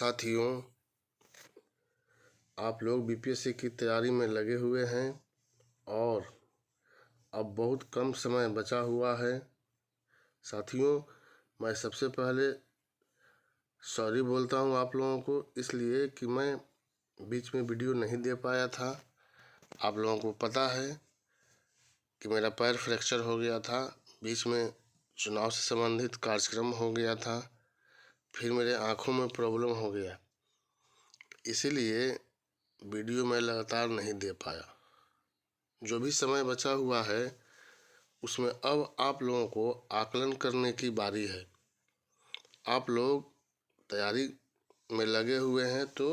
साथियों, आप लोग बीपीएससी की तैयारी में लगे हुए हैं और अब बहुत कम समय बचा हुआ है। साथियों, मैं सबसे पहले सॉरी बोलता हूं आप लोगों को, इसलिए कि मैं बीच में वीडियो नहीं दे पाया था। आप लोगों को पता है कि मेरा पैर फ्रैक्चर हो गया था, बीच में चुनाव से संबंधित कार्यक्रम हो गया था, फिर मेरे आँखों में प्रॉब्लम हो गया, इसीलिए वीडियो मैं लगातार नहीं दे पाया। जो भी समय बचा हुआ है उसमें अब आप लोगों को आकलन करने की बारी है। आप लोग तैयारी में लगे हुए हैं तो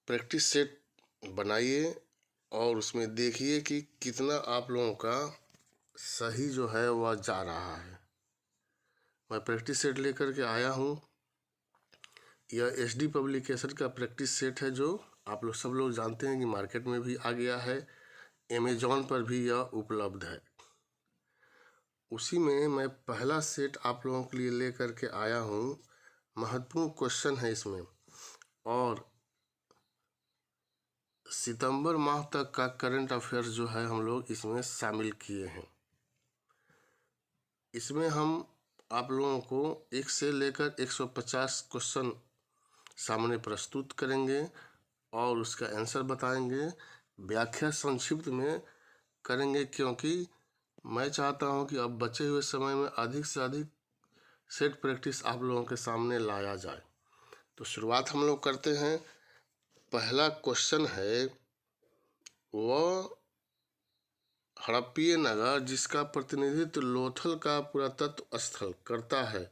प्रैक्टिस सेट बनाइए और उसमें देखिए कि कितना आप लोगों का सही जो है वह जा रहा है। मैं प्रैक्टिस सेट लेकर के आया हूँ। यह एचडी पब्लिकेशन का प्रैक्टिस सेट है, जो आप लोग सब लोग जानते हैं कि मार्केट में भी आ गया है, अमेजॉन पर भी यह उपलब्ध है। उसी में मैं पहला सेट आप लोगों के लिए ले करके आया हूँ। महत्वपूर्ण क्वेश्चन है इसमें, और सितंबर माह तक का करंट अफेयर्स जो है हम लोग इसमें शामिल किए हैं। इसमें हम आप लोगों को 1 से लेकर 150 क्वेश्चन सामने प्रस्तुत करेंगे और उसका आंसर बताएंगे। व्याख्या संक्षिप्त में करेंगे, क्योंकि मैं चाहता हूं कि अब बचे हुए समय में अधिक से अधिक सेट प्रैक्टिस आप लोगों के सामने लाया जाए। तो शुरुआत हम लोग करते हैं। पहला क्वेश्चन है, वह हड़प्पीय नगर जिसका प्रतिनिधित्व लोथल का पुरातत्व स्थल करता है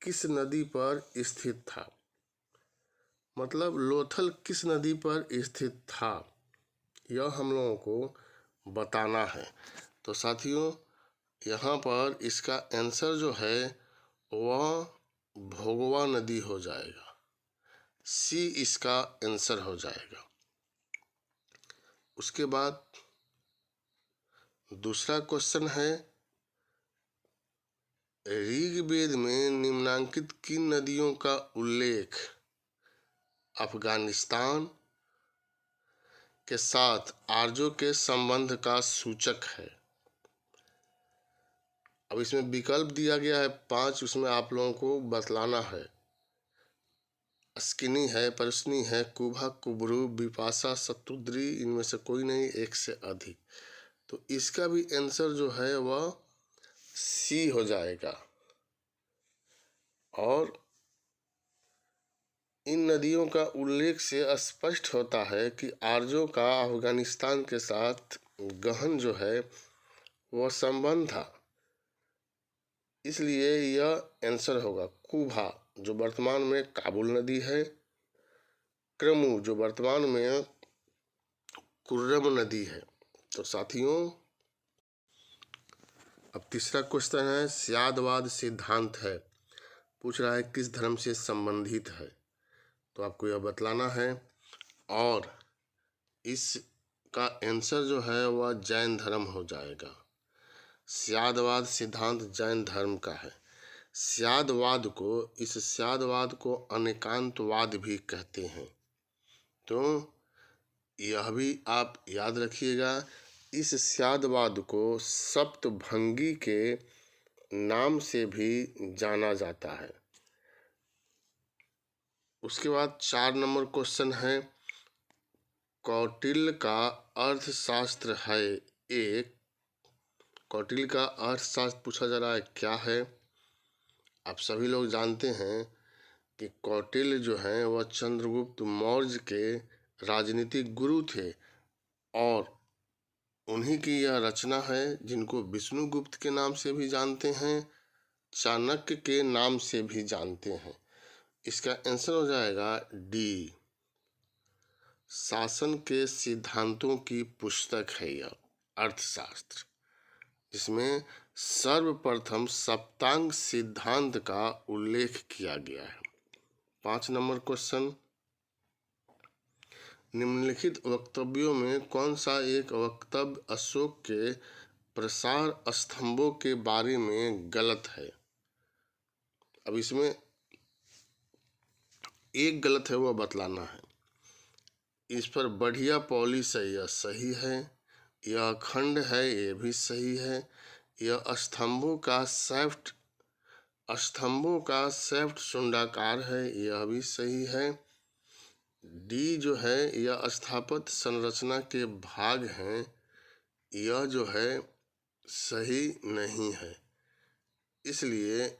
किस नदी पर स्थित था? मतलब लोथल किस नदी पर स्थित था, यह हम लोगों को बताना है। तो साथियों, यहाँ पर इसका आंसर जो है वह भोगवा नदी हो जाएगा। सी इसका आंसर हो जाएगा। उसके बाद दूसरा क्वेश्चन है, ऋग्वेद में निम्नांकित किन नदियों का उल्लेख अफगानिस्तान के साथ आर्यों के संबंध का सूचक है? अब इसमें विकल्प दिया गया है 5, उसमें आप लोगों को बतलाना है। अस्किनी है, परसनी है, कुभा, कुब्रू, बिपाशा, शतुद्री, इनमें से कोई नहीं, एक से अधिक। तो इसका भी आंसर जो है वह सी हो जाएगा। और इन नदियों का उल्लेख से स्पष्ट होता है कि आर्यों का अफगानिस्तान के साथ गहन जो है वह संबंध था, इसलिए यह आंसर होगा कुभा, जो वर्तमान में काबुल नदी है, क्रमु जो वर्तमान में कुर्रम नदी है। तो साथियों, अब तीसरा क्वेश्चन है, स्यादवाद सिद्धांत है, पूछ रहा है किस धर्म से संबंधित है? तो आपको यह बतलाना है, और इसका आंसर जो है वह जैन धर्म हो जाएगा। स्यादवाद सिद्धांत जैन धर्म का है। इस स्यादवाद को अनेकांतवाद भी कहते हैं। तो यह भी आप याद रखिएगा, इस स्यादवाद को सप्तभंगी के नाम से भी जाना जाता है। उसके बाद 4 नंबर क्वेश्चन है, कौटिल्य का अर्थशास्त्र है एक। कौटिल्य का अर्थशास्त्र पूछा जा रहा है, क्या है? आप सभी लोग जानते हैं कि कौटिल्य जो हैं वह चंद्रगुप्त मौर्य के राजनीतिक गुरु थे, और उन्हीं की यह रचना है, जिनको विष्णुगुप्त के नाम से भी जानते हैं, चाणक्य के नाम से भी जानते हैं। इसका आंसर हो जाएगा डी। शासन के सिद्धांतों की पुस्तक है यह अर्थशास्त्र, जिसमें सर्वप्रथम सप्तांग सिद्धांत का उल्लेख किया गया है। 5 नंबर क्वेश्चन, निम्नलिखित वक्तव्यों में कौन सा एक वक्तव्य अशोक के प्रसार स्तंभों के बारे में गलत है? अब इसमें एक गलत है वह बतलाना है। इस पर बढ़िया पॉलिश है, यह सही है। यह अखंड है, ये भी सही है। यह स्तंभों का सैफ्ट शुंडाकार है, यह भी सही है। डी जो है यह स्थापत्य संरचना के भाग हैं, यह जो है सही नहीं है, इसलिए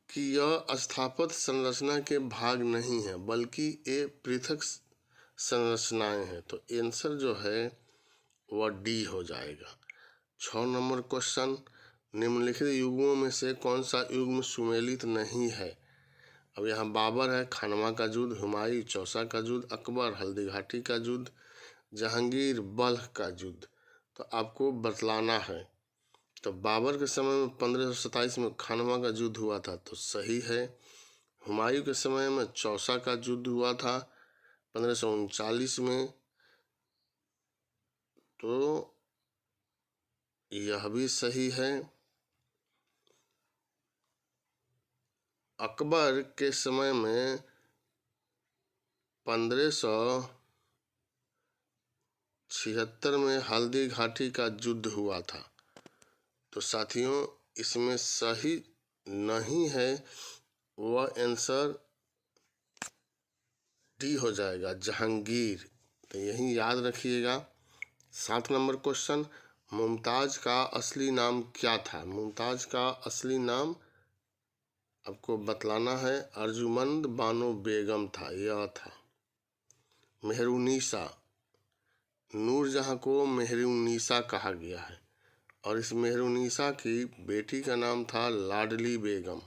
कि यह स्थापत्य संरचना के भाग नहीं है बल्कि ये पृथक संरचनाएं हैं। तो आंसर जो है वह डी हो जाएगा। 6 नंबर क्वेश्चन, निम्नलिखित युगों में से कौन सा युग्म सुमेलित नहीं है? अब यहाँ बाबर है, खानवा का युद्ध, हुमायूं चौसा का युद्ध, अकबर हल्दीघाटी का युद्ध, जहांगीर बल्ख का युद्ध। तो आपको बतलाना है। तो बाबर के समय में 1527 में खानवा का युद्ध हुआ था, तो सही है। हुमायूं के समय में चौसा का युद्ध हुआ था 1539 में, तो यह भी सही है। अकबर के समय में 1576 में हल्दी घाटी का युद्ध हुआ था। तो साथियों इसमें सही नहीं है, वह आंसर डी हो जाएगा, जहांगीर। तो यही याद रखिएगा। 7 नंबर क्वेश्चन, मुमताज का असली नाम क्या था? मुमताज का असली नाम आपको बतलाना है। अर्जुमंद बानो बेगम था, यह था। मेहरुन्निसा, नूरजहां को मेहरुन्निसा कहा गया है और इस मेहरुन्निसा की बेटी का नाम था लाडली बेगम।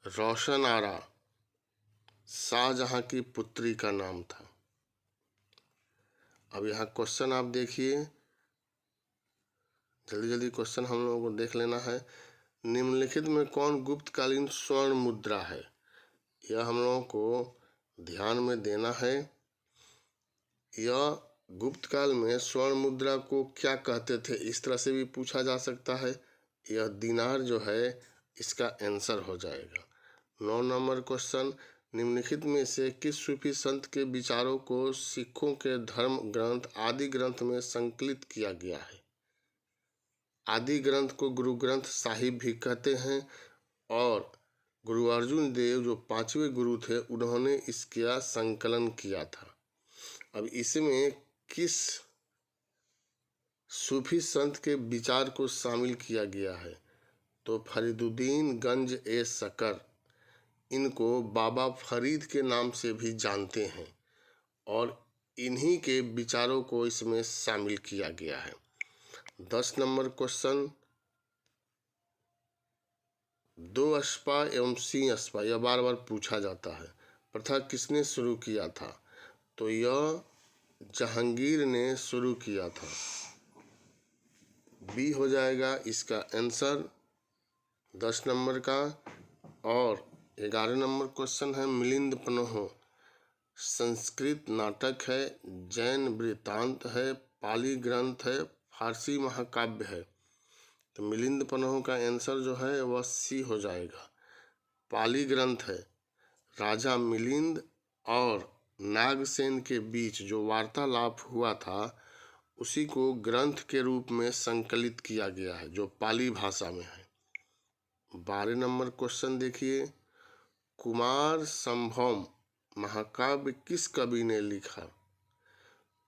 रोशन आरा शाहजहां की पुत्री का नाम था। अब यहाँ क्वेश्चन आप देखिए, जल्दी जल्दी क्वेश्चन हम लोगों को देख लेना है। निम्नलिखित में कौन गुप्तकालीन स्वर्ण मुद्रा है? यह हम लोगों को ध्यान में देना है। यह गुप्तकाल में स्वर्ण मुद्रा को क्या कहते थे, इस तरह से भी पूछा जा सकता है। यह दिनार जो है इसका आंसर हो जाएगा। 9 नंबर क्वेश्चन, निम्नलिखित में से किस सूफी संत के विचारों को सिखों के धर्म ग्रंथ आदि ग्रंथ में संकलित किया गया है? आदि ग्रंथ को गुरु ग्रंथ साहिब भी कहते हैं और गुरु अर्जुन देव जो 5वें गुरु थे उन्होंने इसका संकलन किया था। अब इसमें किस सूफी संत के विचार को शामिल किया गया है? तो फरीदुद्दीन गंज ए शकर, इनको बाबा फरीद के नाम से भी जानते हैं और इन्हीं के विचारों को इसमें शामिल किया गया है। 10 नंबर क्वेश्चन, दो अश्पा एवं सिंह अश्पा, यह बार बार पूछा जाता है, प्रथा किसने शुरू किया था? तो यह जहांगीर ने शुरू किया था। बी हो जाएगा इसका आंसर 10 नंबर का। और 11 नंबर क्वेश्चन है, मिलिंद पन्ह संस्कृत नाटक है, जैन वृत्तांत है, पाली ग्रंथ है, फारसी महाकाव्य है। तो मिलिंद पन्ह का आंसर जो है वह सी हो जाएगा, पाली ग्रंथ है। राजा मिलिंद और नागसेन के बीच जो वार्तालाप हुआ था उसी को ग्रंथ के रूप में संकलित किया गया है जो पाली भाषा में है। 12 नंबर क्वेश्चन देखिए, कुमार संभव महाकाव्य किस कवि ने लिखा?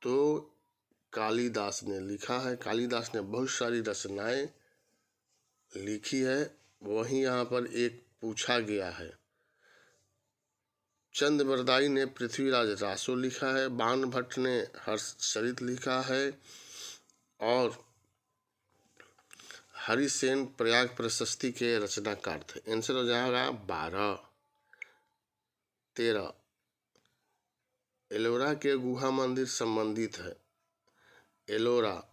तो कालिदास ने लिखा है। कालिदास ने बहुत सारी रचनाएं लिखी है, वहीं यहाँ पर एक पूछा गया है। चंद बरदाई ने पृथ्वीराज रासो लिखा है, बाण भट्ट ने हर्षचरित लिखा है और हरिसेन प्रयाग प्रशस्ति के रचनाकार थे। आंसर हो जाएगा 12। 13 एलोरा के गुहा मंदिर संबंधित है। एलोरा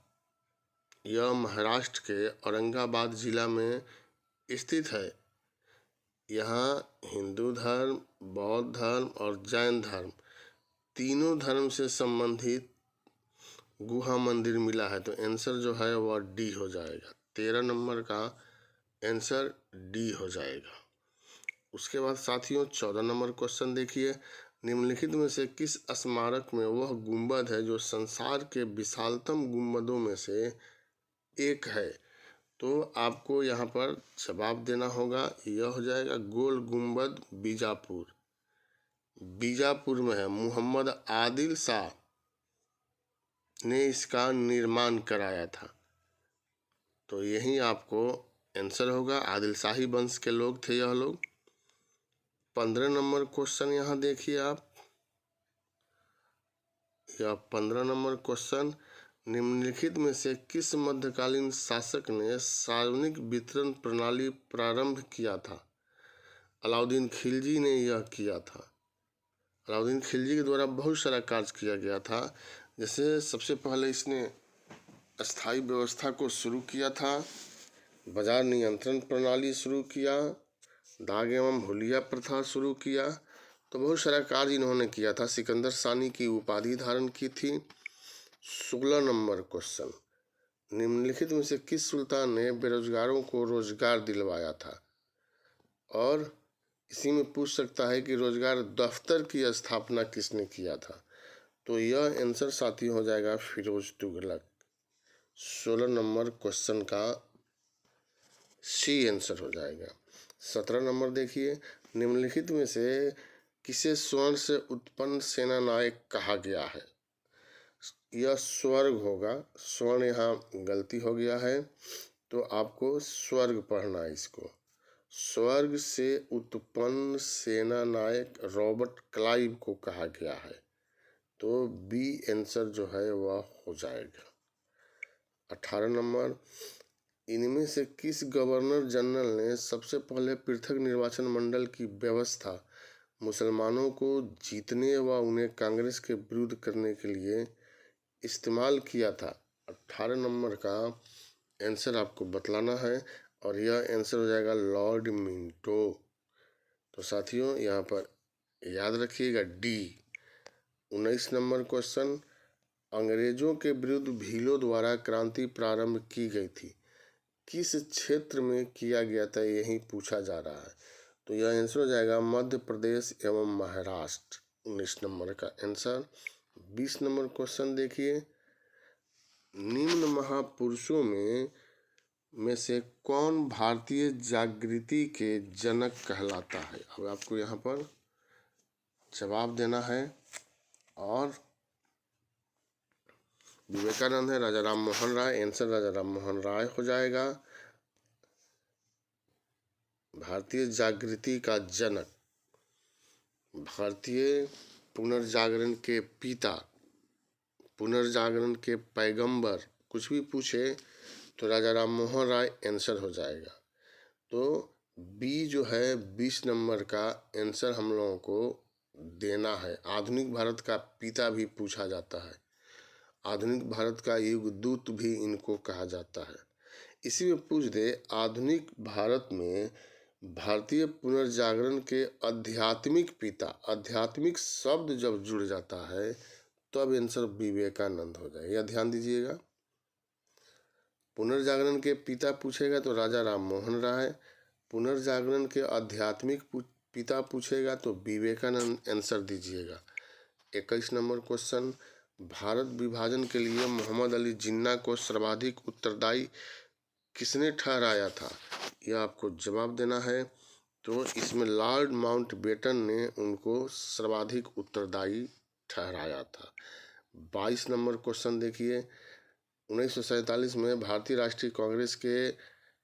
यह महाराष्ट्र के औरंगाबाद जिला में स्थित है। यहाँ हिंदू धर्म, बौद्ध धर्म और जैन धर्म तीनों धर्म से संबंधित गुहा मंदिर मिला है। तो आंसर जो है वह डी हो जाएगा। 13 नंबर का आंसर डी हो जाएगा। उसके बाद साथियों 14 नंबर क्वेश्चन देखिए, निम्नलिखित में से किस स्मारक में वह गुंबद है जो संसार के विशालतम गुंबदों में से एक है। तो आपको यहाँ पर जवाब देना होगा, यह हो जाएगा गोल गुंबद बीजापुर। बीजापुर में है, मोहम्मद आदिल शाह ने इसका निर्माण कराया था। तो यही आपको आंसर होगा, आदिल शाही वंश के लोग थे यह लोग। 15 नंबर क्वेश्चन यहाँ देखिए आप, यह 15 नंबर क्वेश्चन, निम्नलिखित में से किस मध्यकालीन शासक ने सार्वजनिक वितरण प्रणाली प्रारंभ किया था। अलाउद्दीन खिलजी ने यह किया था। अलाउद्दीन खिलजी के द्वारा बहुत सारा कार्य किया गया था। जैसे सबसे पहले इसने अस्थाई व्यवस्था को शुरू किया था, बाजार नियंत्रण प्रणाली शुरू किया, दाग एवं हुलिया प्रथा शुरू किया। तो बहुत सारा कार्य इन्होंने किया था। सिकंदर सानी की उपाधि धारण की थी। 16 नंबर क्वेश्चन, निम्नलिखित में से किस सुल्तान ने बेरोजगारों को रोजगार दिलवाया था। और इसी में पूछ सकता है कि रोजगार दफ्तर की स्थापना किसने किया था। तो यह आंसर साथी हो जाएगा फिरोज तुगलक। 16 नंबर क्वेश्चन का सी आंसर हो जाएगा। 17 नंबर देखिए, निम्नलिखित में से किसे स्वर्ण से उत्पन्न सेना नायक कहा गया है। यह स्वर्ग होगा, स्वर्ण यहाँ गलती हो गया है, तो आपको स्वर्ग पढ़ना है इसको। स्वर्ग से उत्पन्न सेना नायक रॉबर्ट क्लाइव को कहा गया है। तो बी आंसर जो है वह हो जाएगा। 18 नंबर, इनमें से किस गवर्नर जनरल ने सबसे पहले पृथक निर्वाचन मंडल की व्यवस्था मुसलमानों को जीतने व उन्हें कांग्रेस के विरुद्ध करने के लिए इस्तेमाल किया था। 18 नंबर का आंसर आपको बतलाना है और यह आंसर हो जाएगा लॉर्ड मिंटो। तो साथियों यहाँ पर याद रखिएगा डी। 19 नंबर क्वेश्चन, अंग्रेजों के विरुद्ध भीलों द्वारा क्रांति प्रारंभ की गई थी, किस क्षेत्र में किया गया था, यही पूछा जा रहा है। तो यह आंसर हो जाएगा मध्य प्रदेश एवं महाराष्ट्र। 19 नंबर का आंसर। 20 नंबर क्वेश्चन देखिए, निम्न महापुरुषों में से कौन भारतीय जागृति के जनक कहलाता है। अब आपको यहाँ पर जवाब देना है और विवेकानंद है, राजा राम मोहन राय। आंसर राजा राम मोहन राय हो जाएगा। भारतीय जागृति का जनक, भारतीय पुनर्जागरण के पिता, पुनर्जागरण के पैगंबर, कुछ भी पूछे तो राजा राम मोहन राय आंसर हो जाएगा। तो बी जो है 20 नंबर का आंसर हम लोगों को देना है। आधुनिक भारत का पिता भी पूछा जाता है, आधुनिक भारत का युग दूत भी इनको कहा जाता है। इसी में पूछ दे, आधुनिक भारत में भारतीय पुनर्जागरण के आध्यात्मिक पिता, आध्यात्मिक शब्द जब जुड़ जाता है तब आंसर विवेकानंद हो जाए। यह ध्यान दीजिएगा। पुनर्जागरण के पिता पूछेगा तो राजा राम मोहन राय, पुनर्जागरण के आध्यात्मिक पिता पूछेगा तो विवेकानंद आंसर दीजिएगा। 21 नंबर क्वेश्चन, भारत विभाजन के लिए मोहम्मद अली जिन्ना को सर्वाधिक उत्तरदायी किसने ठहराया था, यह आपको जवाब देना है। तो इसमें लॉर्ड माउंटबेटन ने उनको सर्वाधिक उत्तरदायी ठहराया था। 22 नंबर क्वेश्चन देखिए, 1947 में भारतीय राष्ट्रीय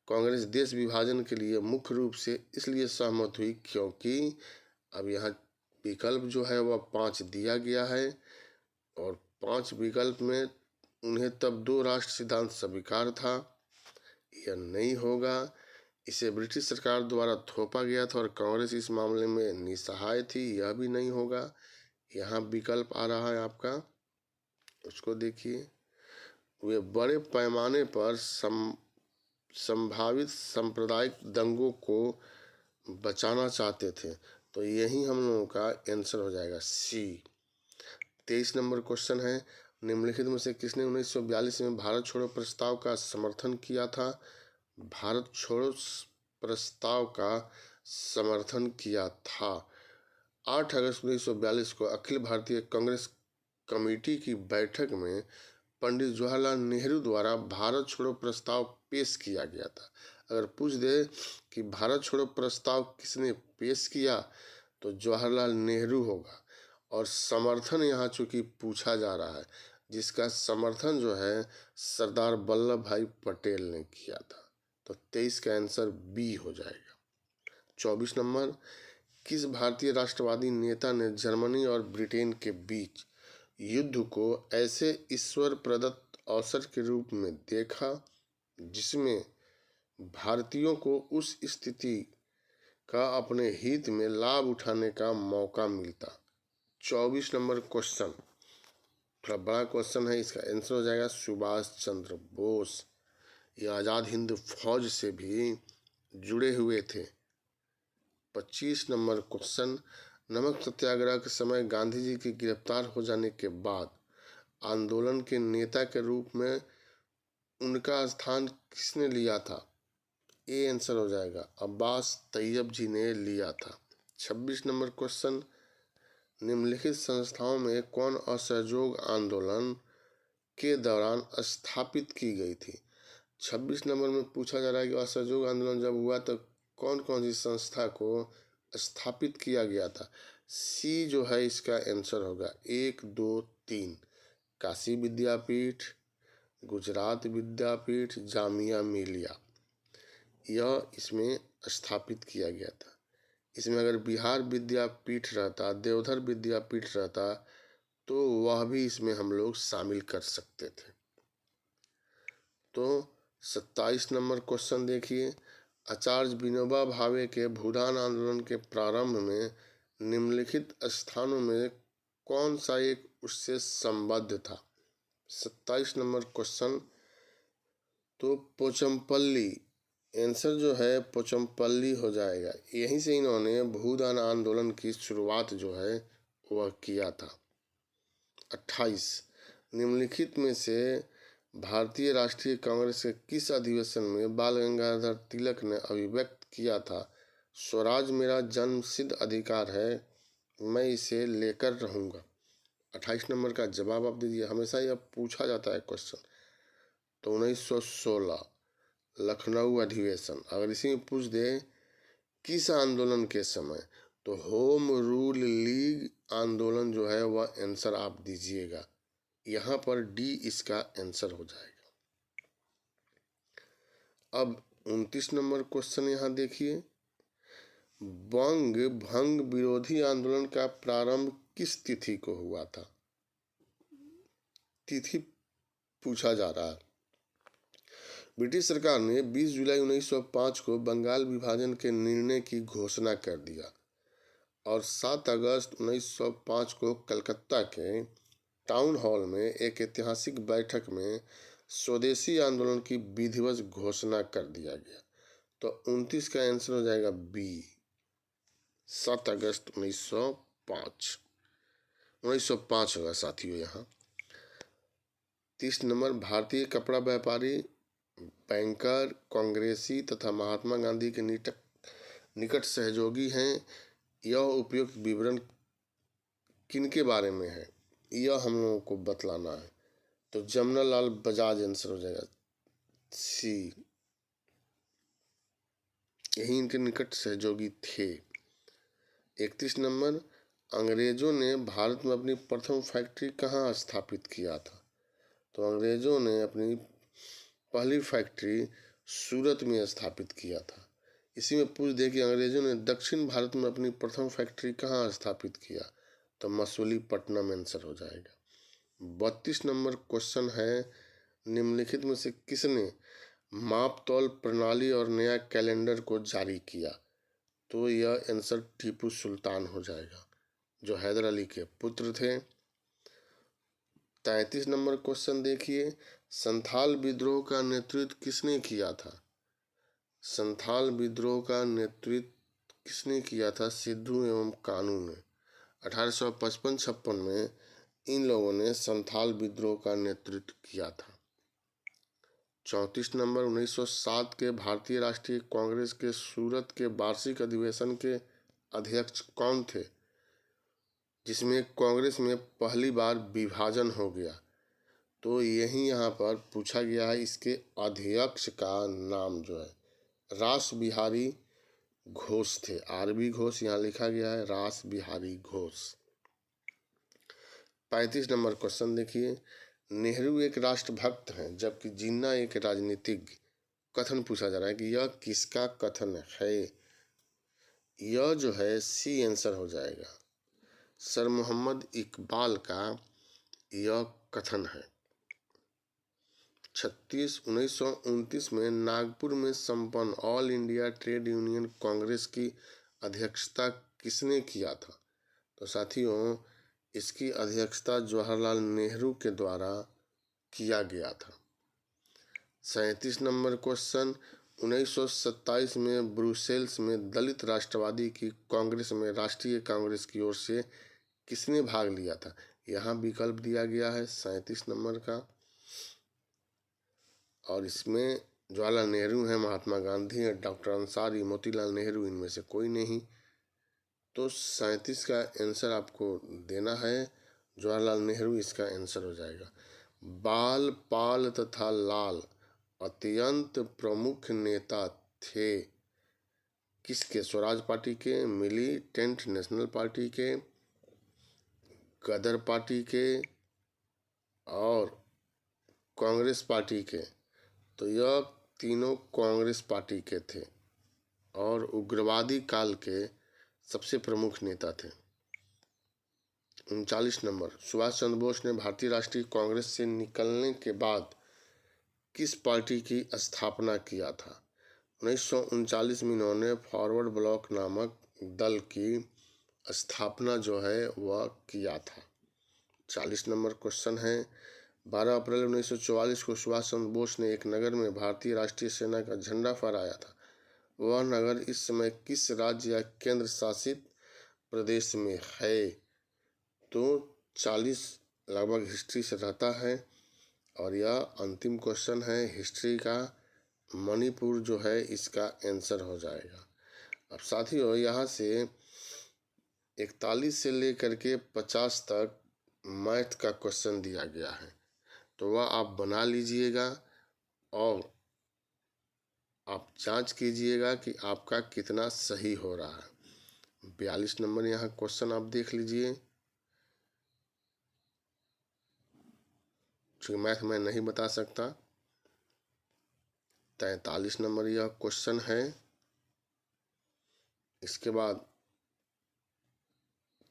कांग्रेस देश विभाजन के लिए मुख्य रूप से इसलिए सहमत हुई क्योंकि, अब यहाँ विकल्प जो है वह 5 दिया गया है और 5 विकल्प में उन्हें तब 2 राष्ट्र सिद्धांत स्वीकार था, यह नहीं होगा। इसे ब्रिटिश सरकार द्वारा थोपा गया था और कांग्रेस इस मामले में निस्सहाय थी, यह भी नहीं होगा। यहाँ विकल्प आ रहा है आपका, उसको देखिए। वे बड़े पैमाने पर संभावित सांप्रदायिक दंगों को बचाना चाहते थे, तो यही हम लोगों का आंसर हो जाएगा सी। 23 नंबर क्वेश्चन है, निम्नलिखित में से किसने 1942 में भारत छोड़ो प्रस्ताव का समर्थन किया था। भारत छोड़ो प्रस्ताव का समर्थन किया था। 8 अगस्त 1942 को अखिल भारतीय कांग्रेस कमेटी की बैठक में पंडित जवाहरलाल नेहरू द्वारा भारत छोड़ो प्रस्ताव पेश किया गया था। अगर पूछ दे कि भारत छोड़ो प्रस्ताव किसने पेश किया तो जवाहरलाल नेहरू होगा। और समर्थन यहाँ चूंकि पूछा जा रहा है, जिसका समर्थन जो है सरदार वल्लभ भाई पटेल ने किया था। तो 23 का आंसर बी हो जाएगा। 24 नंबर, किस भारतीय राष्ट्रवादी नेता ने जर्मनी और ब्रिटेन के बीच युद्ध को ऐसे ईश्वर प्रदत्त अवसर के रूप में देखा जिसमें भारतीयों को उस स्थिति का अपने हित में लाभ उठाने का मौका मिलता? 24 नंबर क्वेश्चन थोड़ा बड़ा क्वेश्चन है, इसका आंसर हो जाएगा सुभाष चंद्र बोस। ये आज़ाद हिंद फौज से भी जुड़े हुए थे। 25 नंबर क्वेश्चन, नमक सत्याग्रह के समय गांधी जी के गिरफ्तार हो जाने के बाद आंदोलन के नेता के रूप में उनका स्थान किसने लिया था? ए आंसर हो जाएगा अब्बास तैयब जी ने लिया था। 26 नंबर क्वेश्चन, निम्नलिखित संस्थाओं में कौन असहयोग आंदोलन के दौरान स्थापित की गई थी? 26 नंबर में पूछा जा रहा है कि असहयोग आंदोलन जब हुआ तो कौन कौन सी संस्था को स्थापित किया गया था? सी जो है इसका आंसर होगा 1, 2, 3 काशी विद्यापीठ, गुजरात विद्यापीठ, जामिया मिलिया, यह इसमें स्थापित किया गया था। इसमें अगर बिहार विद्यापीठ रहता, देवधर विद्यापीठ रहता तो वह भी इसमें हम लोग शामिल कर सकते थे। तो 27 नंबर क्वेश्चन देखिए, आचार्य विनोबा भावे के भूदान आंदोलन के प्रारंभ में निम्नलिखित स्थानों में कौन सा एक उससे संबद्ध था? 27 नंबर क्वेश्चन, तो पोचमपल्ली, आंसर जो है पोचमपल्ली हो जाएगा। यहीं से इन्होंने भूदान आंदोलन की शुरुआत जो है वह किया था। 28, निम्नलिखित में से भारतीय राष्ट्रीय कांग्रेस के किस अधिवेशन में बाल गंगाधर तिलक ने अभिव्यक्त किया था, स्वराज मेरा जन्मसिद्ध अधिकार है, मैं इसे लेकर रहूँगा? 28 नंबर का जवाब आप दीजिए, हमेशा यह पूछा जाता है क्वेश्चन। तो 1916 लखनऊ अधिवेशन। अगर इसी में पूछ दे किस आंदोलन के समय, तो होम रूल लीग आंदोलन जो है वह आंसर आप दीजिएगा। यहाँ पर डी इसका आंसर हो जाएगा। अब 29 नंबर क्वेश्चन यहाँ देखिए, बंग भंग विरोधी आंदोलन का प्रारंभ किस तिथि को हुआ था? तिथि पूछा जा रहा है। ब्रिटिश सरकार ने 20 जुलाई 1905 को बंगाल विभाजन के निर्णय की घोषणा कर दिया और 7 अगस्त 1905 को कलकत्ता के टाउन हॉल में एक ऐतिहासिक बैठक में स्वदेशी आंदोलन की विधिवत घोषणा कर दिया गया। तो 29 का आंसर हो जाएगा बी, 7 अगस्त 1905 होगा साथियों यहाँ। 30 नंबर, भारतीय कपड़ा व्यापारी, बैंकर, कांग्रेसी तथा महात्मा गांधी के निकट सहयोगी हैं। यह उपयुक्त विवरण किनके बारे में है, यह हम लोगों को बतलाना है। तो जमनालाल बजाज आंसर हो जाएगा सी, यही इनके निकट सहयोगी थे। 31 नंबर, अंग्रेजों ने भारत में अपनी प्रथम फैक्ट्री कहाँ स्थापित किया था? तो अंग्रेजों ने अपनी पहली फैक्ट्री सूरत में स्थापित किया था। इसी में पूछ दे कि अंग्रेजों ने दक्षिण भारत में अपनी प्रथम फैक्ट्री कहाँ स्थापित किया, तो मसूलीपट्टनम आंसर हो जाएगा। 32 नंबर क्वेश्चन है, निम्नलिखित में से किसने माप तौल प्रणाली और नया कैलेंडर को जारी किया? तो यह आंसर टीपू सुल्तान हो जाएगा, जो हैदर अली के पुत्र थे। 33 नंबर क्वेश्चन देखिए, संथाल विद्रोह का नेतृत्व किसने किया था? संथाल विद्रोह का नेतृत्व किसने किया था? सिद्धू एवं कानू ने। 1855-56 में इन लोगों ने संथाल विद्रोह का नेतृत्व किया था। 34 नंबर 1907 के भारतीय राष्ट्रीय कांग्रेस के सूरत के वार्षिक अधिवेशन के अध्यक्ष कौन थे, जिसमें कांग्रेस में पहली बार विभाजन हो गया? तो यही यहाँ पर पूछा गया है, इसके अध्यक्ष का नाम जो है रास बिहारी घोष थे। आरबी घोष यहाँ लिखा गया है, रास बिहारी घोष। 35 नंबर क्वेश्चन देखिए, नेहरू एक राष्ट्रभक्त हैं जबकि जिन्ना एक राजनीतिज्ञ। कथन पूछा जा रहा है कि यह किसका कथन है? यह जो है सी आंसर हो जाएगा, सर मोहम्मद इकबाल का यह कथन है। 1929 में नागपुर में संपन्न all India trade union Congress की अध्यक्षता किसने किया था? तो साथियों, इसकी अध्यक्षता जवाहरलाल नेहरू के द्वारा किया गया था। 37 नंबर क्वेश्चन, 1927 में ब्रुसेल्स में दलित राष्ट्रवादी की कांग्रेस में राष्ट्रीय कांग्रेस की ओर से किसने भाग लिया था? यहाँ विकल्प दिया गया है 37 नंबर का, और इसमें जवाहरलाल नेहरू हैं, महात्मा गांधी हैं, डॉक्टर अंसारी, मोतीलाल नेहरू, इनमें से कोई नहीं। तो 37 का आंसर आपको देना है, जवाहरलाल नेहरू इसका आंसर हो जाएगा। बाल, पाल तथा लाल अत्यंत प्रमुख नेता थे किसके? स्वराज पार्टी के, मिलिटेंट नेशनल पार्टी के, गदर पार्टी के और कांग्रेस पार्टी के। तो यह तीनों कांग्रेस पार्टी के थे और उग्रवादी काल के सबसे प्रमुख नेता थे। 39 नंबर, सुभाष चंद्र बोस ने भारतीय राष्ट्रीय कांग्रेस से निकलने के बाद किस पार्टी की स्थापना किया था? 1939 में इन्होंने फॉरवर्ड ब्लॉक नामक दल की स्थापना जो है वह किया था। 40 नंबर क्वेश्चन है, 12 अप्रैल 1944 को सुभाष चंद्र बोस ने एक नगर में भारतीय राष्ट्रीय सेना का झंडा फहराया था। वह नगर इस समय किस राज्य या केंद्र शासित प्रदेश में है? तो 40 लगभग हिस्ट्री से रहता है और यह अंतिम क्वेश्चन है हिस्ट्री का। मणिपुर जो है इसका आंसर हो जाएगा। अब साथियों, यहाँ से 41 से लेकर के 50 तक मैथ का क्वेश्चन दिया गया है, तो वह आप बना लीजिएगा और आप जांच कीजिएगा कि आपका कितना सही हो रहा है। 42 नंबर यहाँ क्वेश्चन आप देख लीजिए, क्योंकि मैथ में नहीं बता सकता। 43 नंबर यह क्वेश्चन है। इसके बाद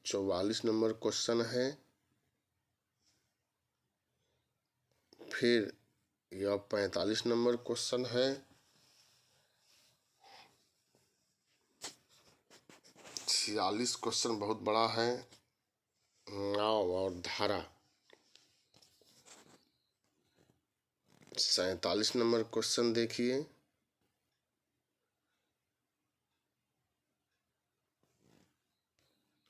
44 नंबर क्वेश्चन है। फिर यह 45 नंबर क्वेश्चन है। 46 क्वेश्चन बहुत बड़ा है, नाव और धारा। 47 नंबर क्वेश्चन देखिए,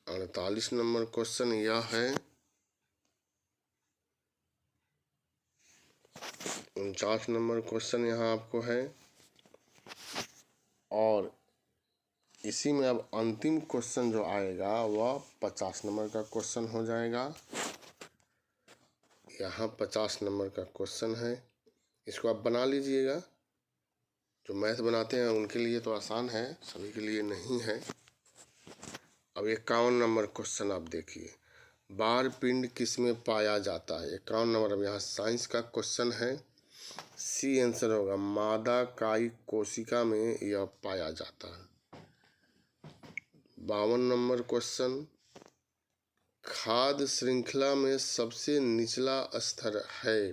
48 नंबर क्वेश्चन यह है। 49 नंबर क्वेश्चन यहाँ आपको है और इसी में अब अंतिम क्वेश्चन जो आएगा वह 50 नंबर का क्वेश्चन हो जाएगा। यहाँ 50 नंबर का क्वेश्चन है, इसको आप बना लीजिएगा। जो मैथ बनाते हैं उनके लिए तो आसान है, सभी के लिए नहीं है। अब 51 नंबर क्वेश्चन आप देखिए, बार पिंड किस में पाया जाता है? 51 नंबर अब यहाँ साइंस का क्वेश्चन है, सी आंसर होगा, मादा कायिक कोशिका में यह पाया जाता है। 52 नंबर क्वेश्चन, खाद्य श्रृंखला में सबसे निचला स्तर है?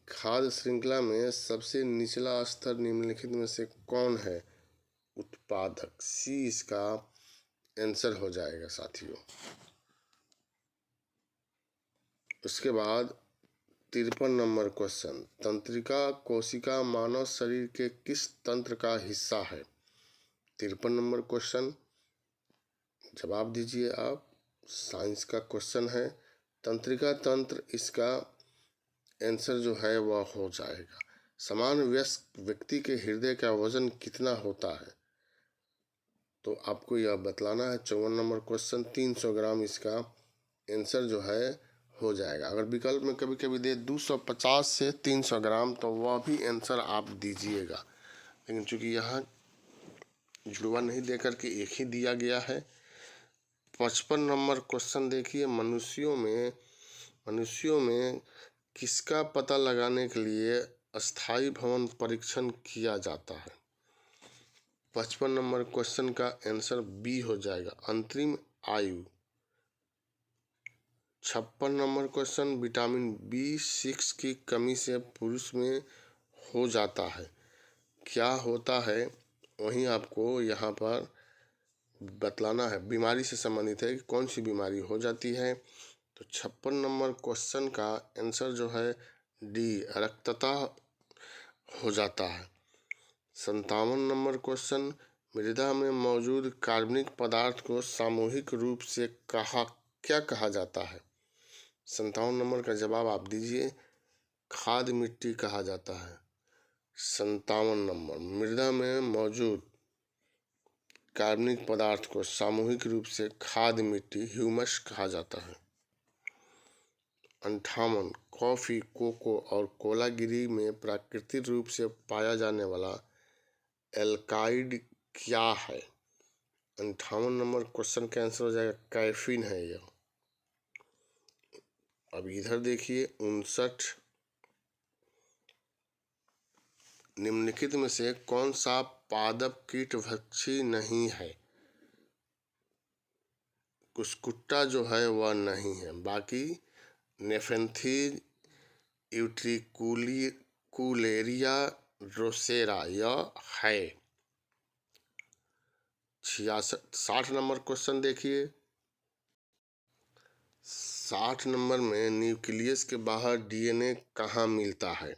खाद्य श्रृंखला में सबसे निचला स्तर निम्नलिखित में से कौन है? उत्पादक, सी इसका आंसर हो जाएगा साथियों। उसके बाद 53 नंबर क्वेश्चन, तंत्रिका कोशिका मानव शरीर के किस तंत्र का हिस्सा है? 53 नंबर क्वेश्चन जवाब दीजिए आप, साइंस का क्वेश्चन है। तंत्रिका तंत्र इसका आंसर जो है वह हो जाएगा। समान वयस्क व्यक्ति के हृदय का वजन कितना होता है, तो आपको यह बतलाना है। 54 नंबर क्वेश्चन 300 ग्राम इसका आंसर जो है हो जाएगा। अगर विकल्प में कभी कभी दे 250 से 300 ग्राम तो वह भी आंसर आप दीजिएगा, लेकिन चूंकि यहाँ जुड़वा नहीं दे करके एक ही दिया गया है। 55 नंबर क्वेश्चन देखिए, मनुष्यों में किसका पता लगाने के लिए अस्थायी भवन परीक्षण किया जाता है। 55 नंबर क्वेश्चन का आंसर बी हो जाएगा, अंतरिम आयु। 56 नंबर क्वेश्चन, विटामिन B6 की कमी से पुरुष में हो जाता है, क्या होता है, वहीं आपको यहाँ पर बतलाना है। बीमारी से संबंधित है कि कौन सी बीमारी हो जाती है। तो 56 नंबर क्वेश्चन का आंसर जो है डी, रक्तता हो जाता है। 57 नंबर क्वेश्चन, मृदा में मौजूद कार्बनिक पदार्थ को सामूहिक रूप से क्या कहा जाता है। 57 नंबर का जवाब आप दीजिए, खाद मिट्टी कहा जाता है। 57 नंबर, मृदा में मौजूद कार्बनिक पदार्थ को सामूहिक रूप से खाद मिट्टी ह्यूमस कहा जाता है। 58, कॉफी, कोको और कोलागिरी में प्राकृतिक रूप से पाया जाने वाला एल्काइड क्या है। 58 नंबर क्वेश्चन का आंसर हो जाएगा कैफीन है यह। अब इधर देखिए 59, निम्नलिखित में से कौन सा पादप कीटभक्षी नहीं है। कुस्कुट्टा जो है वह नहीं है, बाकी नेफेंथीन, यूट्रिकुलेरिया, ड्रोसेरा यह है। 60 नंबर क्वेश्चन देखिए, 60 नंबर में न्यूक्लियस के बाहर DNA कहाँ मिलता है,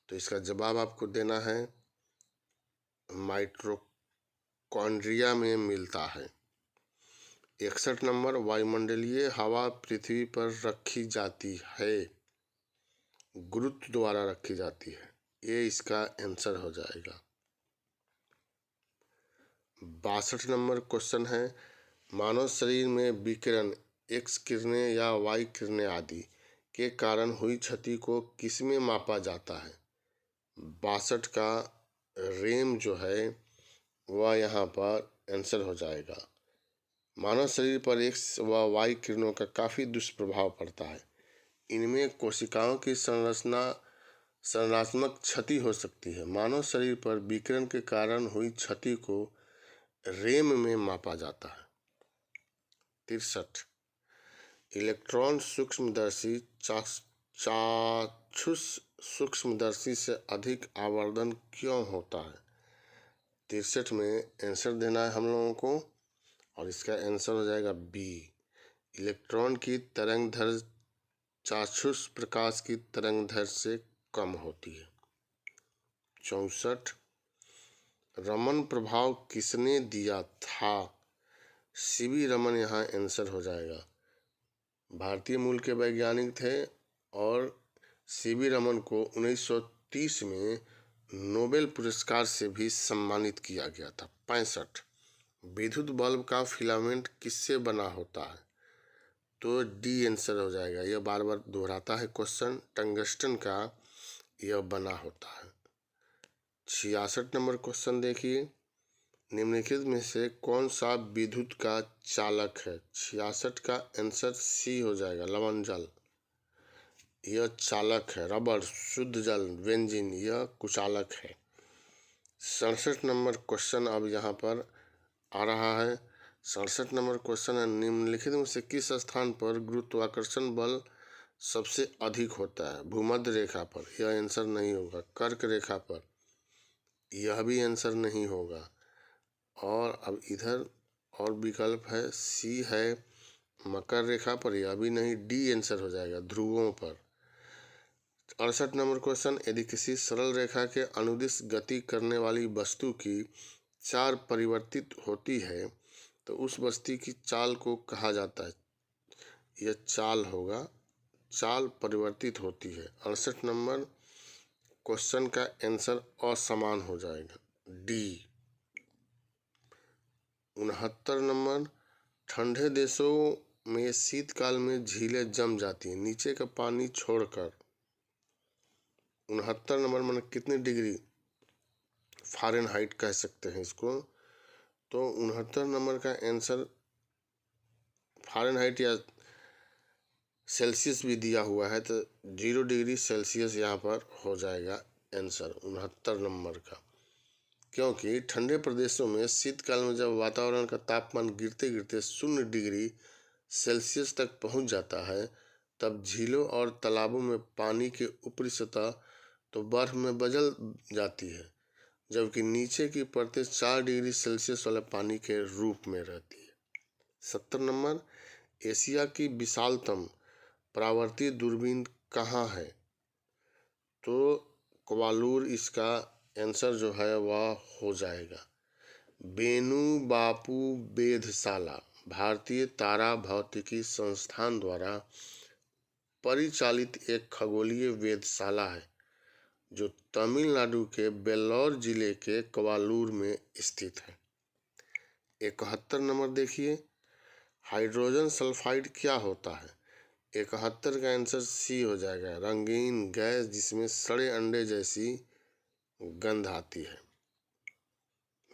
तो इसका जवाब आपको देना है माइटोकॉन्ड्रिया में मिलता है। 61 नंबर, वायुमंडलीय हवा पृथ्वी पर रखी जाती है, गुरुत्व द्वारा रखी जाती है, ये इसका आंसर हो जाएगा। 62 नंबर क्वेश्चन है, मानव शरीर में विकिरण एक्स किरणें या वाई किरणें आदि के कारण हुई क्षति को किसमें मापा जाता है। 62 का रेम जो है वह यहाँ पर आंसर हो जाएगा। मानव शरीर पर एक्स व वाई किरणों का काफ़ी दुष्प्रभाव पड़ता है। इनमें कोशिकाओं की संरचनात्मक क्षति हो सकती है। मानव शरीर पर विकिरण के कारण हुई क्षति को रेम में मापा जाता है। 63, इलेक्ट्रॉन सूक्ष्मदर्शी चाक्षुष सूक्ष्मदर्शी से अधिक आवर्धन क्यों होता है। 63 में आंसर देना है हम लोगों को, और इसका आंसर हो जाएगा बी, इलेक्ट्रॉन की तरंगदैर्घ्य चाक्षुष प्रकाश की तरंगदैर्घ्य से कम होती है। 64, रमन प्रभाव किसने दिया था। सीवी रमन यहाँ आंसर हो जाएगा। भारतीय मूल के वैज्ञानिक थे और सीवी रमन को 1930 में नोबेल पुरस्कार से भी सम्मानित किया गया था। 65, विद्युत बल्ब का फिलामेंट किससे बना होता है, तो डी आंसर हो जाएगा। यह बार बार दोहराता है क्वेश्चन, टंगस्टन का यह बना होता है। 66 नंबर क्वेश्चन देखिए, निम्नलिखित में से कौन सा विद्युत का चालक है। 66 का आंसर सी हो जाएगा, लवण जल यह चालक है। रबर, शुद्ध जल, बेंजीन यह कुचालक है। 67 नंबर क्वेश्चन अब यहाँ पर आ रहा है। 67 नंबर क्वेश्चन है, निम्नलिखित में से किस स्थान पर गुरुत्वाकर्षण बल सबसे अधिक होता है। भूमध्य रेखा पर, यह आंसर नहीं होगा। कर्क रेखा पर, यह भी आंसर नहीं होगा। और अब इधर और विकल्प है, सी है मकर रेखा पर, यह भी नहीं, डी आंसर हो जाएगा ध्रुवों पर। 68 नंबर क्वेश्चन, यदि किसी सरल रेखा के अनुदिश गति करने वाली वस्तु की चाल परिवर्तित होती है तो उस वस्तु की चाल को कहा जाता है। यह चाल होगा चाल परिवर्तित होती है। 68 नंबर क्वेश्चन का आंसर असमान हो जाएगा, डी। 69 नंबर ठंडे देशों में शीतकाल में झीलें जम जाती हैं नीचे का पानी छोड़कर। 69 नंबर माने कितने डिग्री फ़ारेनहाइट कह सकते हैं इसको, तो 69 नंबर का आंसर फ़ारेनहाइट या सेल्सियस भी दिया हुआ है तो 0 डिग्री सेल्सियस यहाँ पर हो जाएगा आंसर 69 नंबर का। क्योंकि ठंडे प्रदेशों में शीतकाल में जब वातावरण का तापमान गिरते गिरते 0 डिग्री सेल्सियस तक पहुँच जाता है तब झीलों और तालाबों में पानी की ऊपरी सतह तो बर्फ में बदल जाती है, जबकि नीचे की परतें 4 डिग्री सेल्सियस वाले पानी के रूप में रहती है। 70 नंबर एशिया की विशालतम परावर्तित दूरबीन कहाँ है, तो क्वालूर इसका आंसर जो है वह हो जाएगा। बेनू बापू वेधशाला भारतीय तारा भौतिकी संस्थान द्वारा परिचालित एक खगोलीय वेधशाला है जो तमिलनाडु के वेल्लोर जिले के क्वालूर में स्थित है। 71 नंबर देखिए, हाइड्रोजन सल्फाइड क्या होता है। 71 का आंसर सी हो जाएगा, रंगीन गैस जिसमें सड़े अंडे जैसी गंध आती है।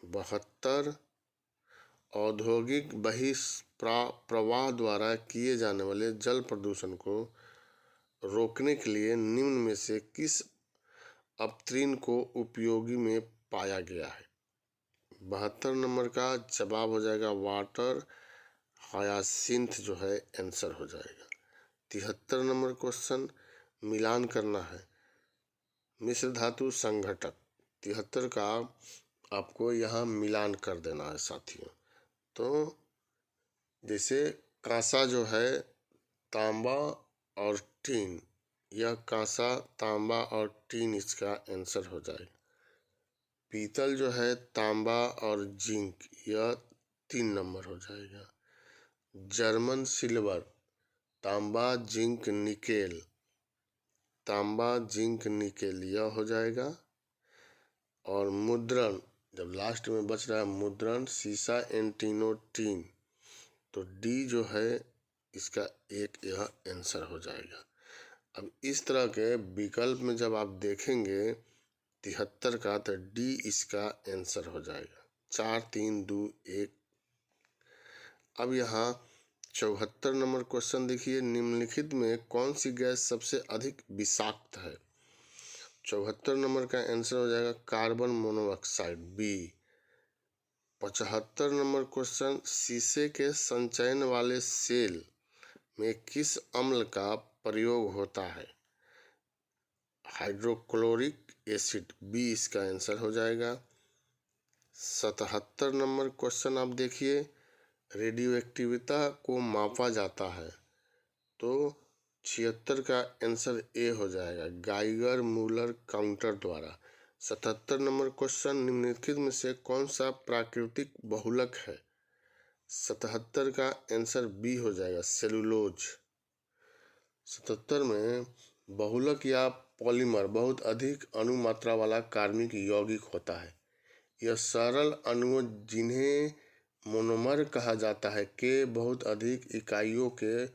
72 औद्योगिक बहिष्प्रवाह द्वारा किए जाने वाले जल प्रदूषण को रोकने के लिए निम्न में से किस अपतृण को उपयोगी में पाया गया है। 72 नंबर का जवाब हो जाएगा वाटर हायासिंथ जो है आंसर हो जाएगा। 73 नंबर क्वेश्चन मिलान करना है मिश्र धातु संघटक। 73 का आपको यहाँ मिलान कर देना है साथियों। तो जैसे कांसा जो है तांबा और टीन, यह कांसा तांबा और टीन इसका आंसर हो जाएगा। पीतल जो है तांबा और जिंक, यह 3 नंबर हो जाएगा। जर्मन सिल्वर तांबा जिंक निकेल, तांबा जिंक निकेल यह हो जाएगा। और मुद्रण जब लास्ट में बच रहा है मुद्रण सीसा एंटीनो टीन, तो डी जो है इसका एक यह आंसर हो जाएगा। अब इस तरह के विकल्प में जब आप देखेंगे 73 का तो डी इसका आंसर हो जाएगा। 4 3 2 1। अब यहाँ 74 नंबर क्वेश्चन देखिए, निम्नलिखित में कौन सी गैस सबसे अधिक विषाक्त है। 74 नंबर का आंसर हो जाएगा carbon monoxide, B. 75 number question, शीशे के संचयन वाले सेल में किस अम्ल का प्रयोग होता है। हाइड्रोक्लोरिक एसिड, बी इसका आंसर हो जाएगा। 77 नंबर क्वेश्चन आप देखिए, रेडियो एक्टिविटी को मापा जाता है, तो 76 का आंसर ए हो जाएगा, गाइगर मूलर काउंटर द्वारा। 77 नंबर क्वेश्चन, निम्नलिखित में से कौन सा प्राकृतिक बहुलक है। 77 का आंसर बी हो जाएगा, सेलुलोज। 77 में बहुलक या पॉलीमर बहुत अधिक अणुमात्रा वाला कार्बनिक यौगिक होता है। यह सरल अणुओं जिन्हें मोनोमर कहा जाता है के बहुत अधिक इकाइयों के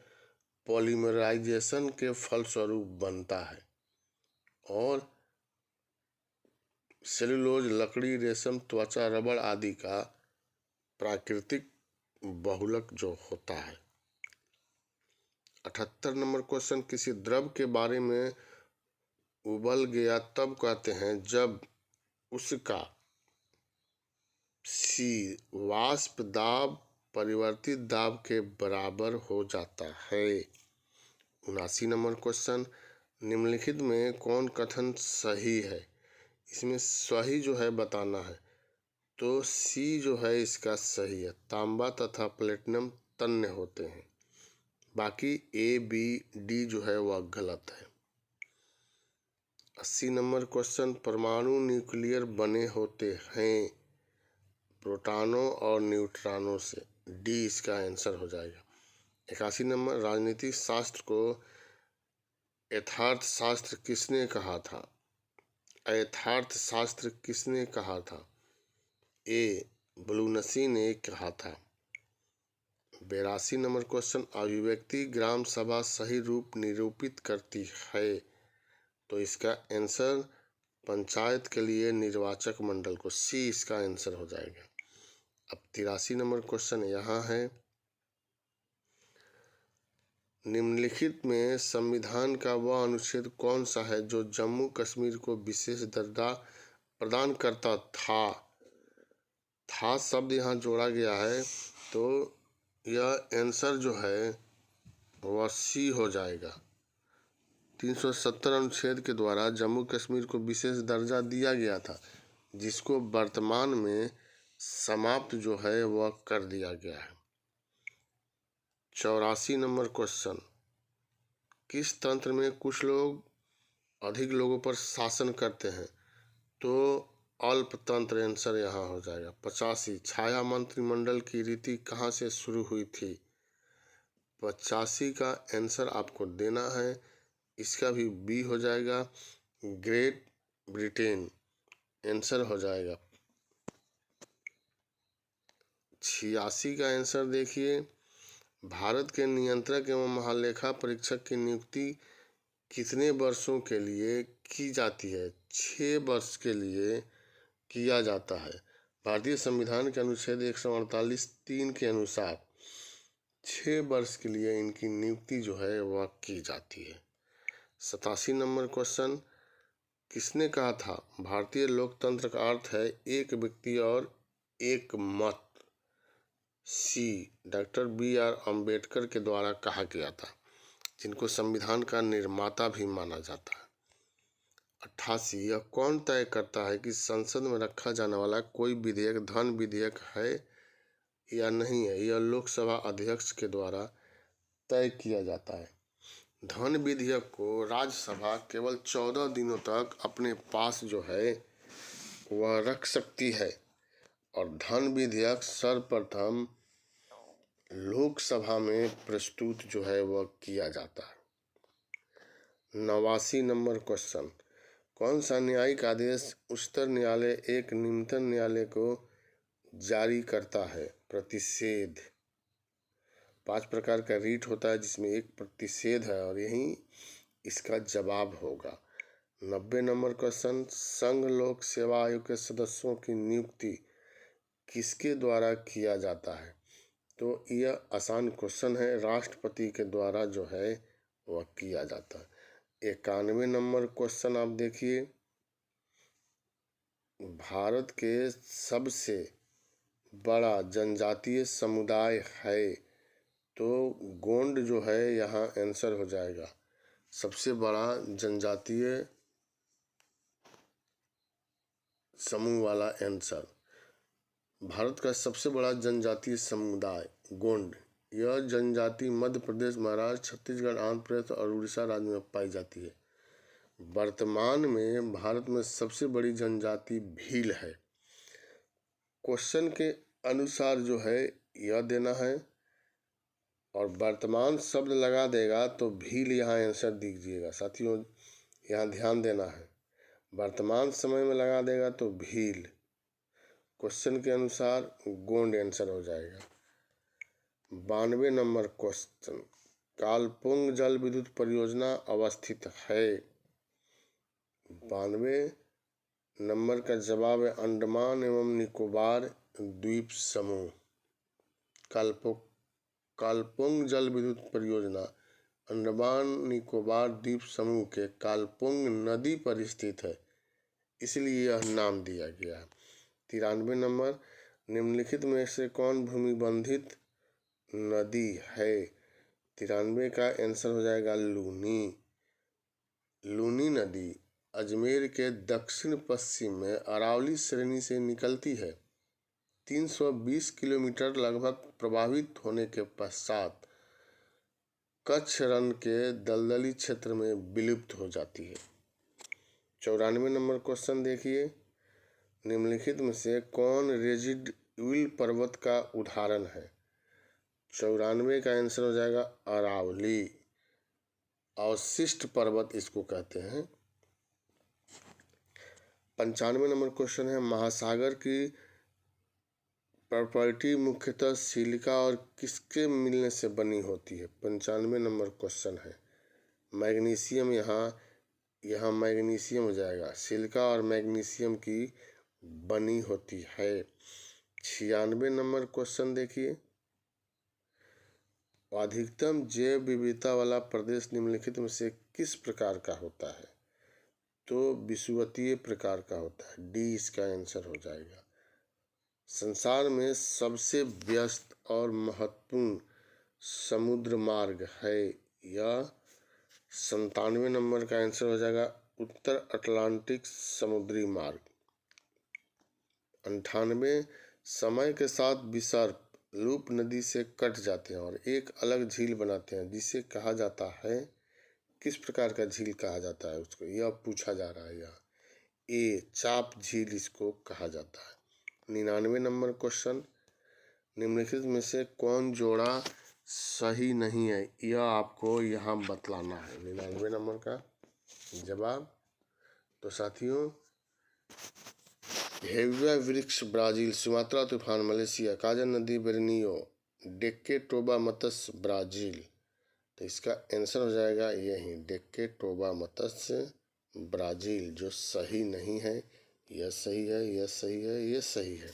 पॉलीमराइजेशन के फलस्वरूप बनता है। और सेलुलोज लकड़ी, रेशम, त्वचा, रबड़ आदि का प्राकृतिक बहुलक जो होता है। 78 नंबर क्वेश्चन, किसी द्रव के बारे में उबल गया तब कहते हैं जब उसका सी वाष्प दाब परिवर्तित दाब के बराबर हो जाता है। 79 नंबर क्वेश्चन, निम्नलिखित में कौन कथन सही है। इसमें सही जो है बताना है, तो सी जो है इसका सही है, तांबा तथा प्लेटिनम तन्य होते हैं। बाकी ए बी डी जो है वह गलत है। 80 नंबर क्वेश्चन, परमाणु न्यूक्लियर बने होते हैं प्रोटॉनों और न्यूट्रॉनों से, डी इसका आंसर हो जाएगा। 81 नंबर, राजनीतिक शास्त्र को यथार्थ शास्त्र किसने कहा था? यथार्थ शास्त्र किसने कहा था? ए ब्लूनसी ने कहा था। 82 नंबर क्वेश्चन, अभिव्यक्ति ग्राम सभा सही रूप निरूपित करती है, तो इसका आंसर पंचायत के लिए निर्वाचक मंडल को, सी इसका आंसर हो जाएगा। अब 83 नंबर क्वेश्चन यहाँ है, निम्नलिखित में संविधान का वह अनुच्छेद कौन सा है जो जम्मू कश्मीर को विशेष दर्जा प्रदान करता था शब्द यहाँ जोड़ा गया है, तो यह आंसर जो है वह सी हो जाएगा। 370 अनुच्छेद के द्वारा जम्मू कश्मीर को विशेष दर्जा दिया गया था, जिसको वर्तमान में समाप्त जो है वह कर दिया गया है। 84 नंबर क्वेश्चन, किस तंत्र में कुछ लोग अधिक लोगों पर शासन करते हैं, तो अल्प तंत्र आंसर यहाँ हो जाएगा। 85, छाया मंत्रिमंडल की रीति कहाँ से शुरू हुई थी? 85 का आंसर आपको देना है, इसका भी बी हो जाएगा, ग्रेट ब्रिटेन आंसर हो जाएगा। 86 का आंसर देखिए, भारत के नियंत्रक एवं महालेखा परीक्षक की नियुक्ति कितने वर्षों के लिए की जाती है? 6 वर्ष के लिए किया जाता है। भारतीय संविधान के अनुच्छेद 148(3) के अनुसार 6 वर्ष के लिए इनकी नियुक्ति जो है वह की जाती है। 87 नंबर क्वेश्चन, किसने कहा था भारतीय लोकतंत्र का अर्थ है एक व्यक्ति और एक मत? सी डॉक्टर B.R. अम्बेडकर के द्वारा कहा गया था, जिनको संविधान का निर्माता भी माना जाता है। 88, यह कौन तय करता है कि संसद में रखा जाने वाला कोई विधेयक धन विधेयक है या नहीं है? यह लोकसभा अध्यक्ष के द्वारा तय किया जाता है। धन विधेयक को राज्यसभा केवल 14 दिनों तक अपने पास जो है वह रख सकती है, और धन विधेयक सर्वप्रथम लोकसभा में प्रस्तुत जो है वह किया जाता है। 89 नंबर क्वेश्चन, कौन सा न्यायिक आदेश उच्चतम न्यायालय एक निम्नतम न्यायालय को जारी करता है? प्रतिषेध। 5 प्रकार का रीट होता है जिसमें एक प्रतिषेध है, और यही इसका जवाब होगा। 90 नंबर क्वेश्चन, संघ लोक सेवा आयोग के सदस्यों की नियुक्ति किसके द्वारा किया जाता है? तो यह आसान क्वेश्चन है, राष्ट्रपति के द्वारा जो है वह किया जाता है। 91 नंबर क्वेश्चन आप देखिए, भारत के सबसे बड़ा जनजातीय समुदाय है, तो गोंड जो है यहाँ आंसर हो जाएगा। सबसे बड़ा जनजातीय समूह वाला आंसर, भारत का सबसे बड़ा जनजातीय समुदाय गोंड, यह जनजाति मध्य प्रदेश, महाराष्ट्र, छत्तीसगढ़, आंध्र प्रदेश और उड़ीसा राज्य में पाई जाती है। वर्तमान में भारत में सबसे बड़ी जनजाति भील है। क्वेश्चन के अनुसार जो है यह देना है, और वर्तमान शब्द लगा देगा तो भील यहाँ आंसर दीजिएगा। साथियों यहाँ ध्यान देना है, वर्तमान समय में लगा देगा तो भील, क्वेश्चन के अनुसार गोंड आंसर हो जाएगा। 92 नंबर क्वेश्चन, कालपुंग जल विद्युत परियोजना अवस्थित है? 92 नंबर का जवाब है अंडमान एवं निकोबार द्वीप समूह। कालपुंग जल विद्युत परियोजना अंडमान निकोबार द्वीप समूह के कालपुंग नदी पर स्थित है, इसलिए यह नाम दिया गया है। 93 नंबर, निम्नलिखित में से कौन भूमिबंधित नदी है? 93 का आंसर हो जाएगा लूनी। लूनी नदी अजमेर के दक्षिण पश्चिम में अरावली श्रेणी से निकलती है। 320 किलोमीटर लगभग प्रभावित होने के पश्चात कच्छ रण के दलदली क्षेत्र में विलुप्त हो जाती है। 94 नंबर क्वेश्चन देखिए, निम्नलिखित में से कौन रेजिडुअल पर्वत का उदाहरण है? 94 का आंसर हो जाएगा अरावली। अवशिष्ट पर्वत इसको कहते हैं। 95 नंबर क्वेश्चन है, महासागर की प्रॉपर्टी मुख्यतः सिलिका और किसके मिलने से बनी होती है? 95 नंबर क्वेश्चन है। मैग्नीशियम, यहाँ मैग्नीशियम हो जाएगा। सिलिका और मैग्नीशियम की बनी होती है। 96 नंबर क्वेश्चन देखिए, अधिकतम जैव विविधता वाला प्रदेश निम्नलिखित में से किस प्रकार का होता है? तो विषुवतीय प्रकार का होता है। डी इसका आंसर हो जाएगा। संसार में सबसे व्यस्त और महत्वपूर्ण समुद्र मार्ग है, या 97 नंबर का आंसर हो जाएगा उत्तर अटलांटिक समुद्री मार्ग। 98 समय के साथ विसर्प लूप नदी से कट जाते हैं और एक अलग झील बनाते हैं, जिसे कहा जाता है, किस प्रकार का झील कहा जाता है उसको? यह पूछा जा रहा है यहाँ। ए, चाप झील इसको कहा जाता है। 99 नंबर क्वेश्चन, निम्नलिखित में से कौन जोड़ा सही नहीं है? यह आपको यहाँ बतलाना है। 99 नंबर का जवाब, तो साथियों, हेविया वृक्ष ब्राजील, सुमात्रा तूफान मलेशिया, काजन नदी बोर्नियो, डेक्के टोबा मत्स्य ब्राजील। तो इसका आंसर हो जाएगा यही, डेक्के टोबा मत्स्य ब्राजील, जो सही नहीं है। यह सही है, यह सही है, यह सही है।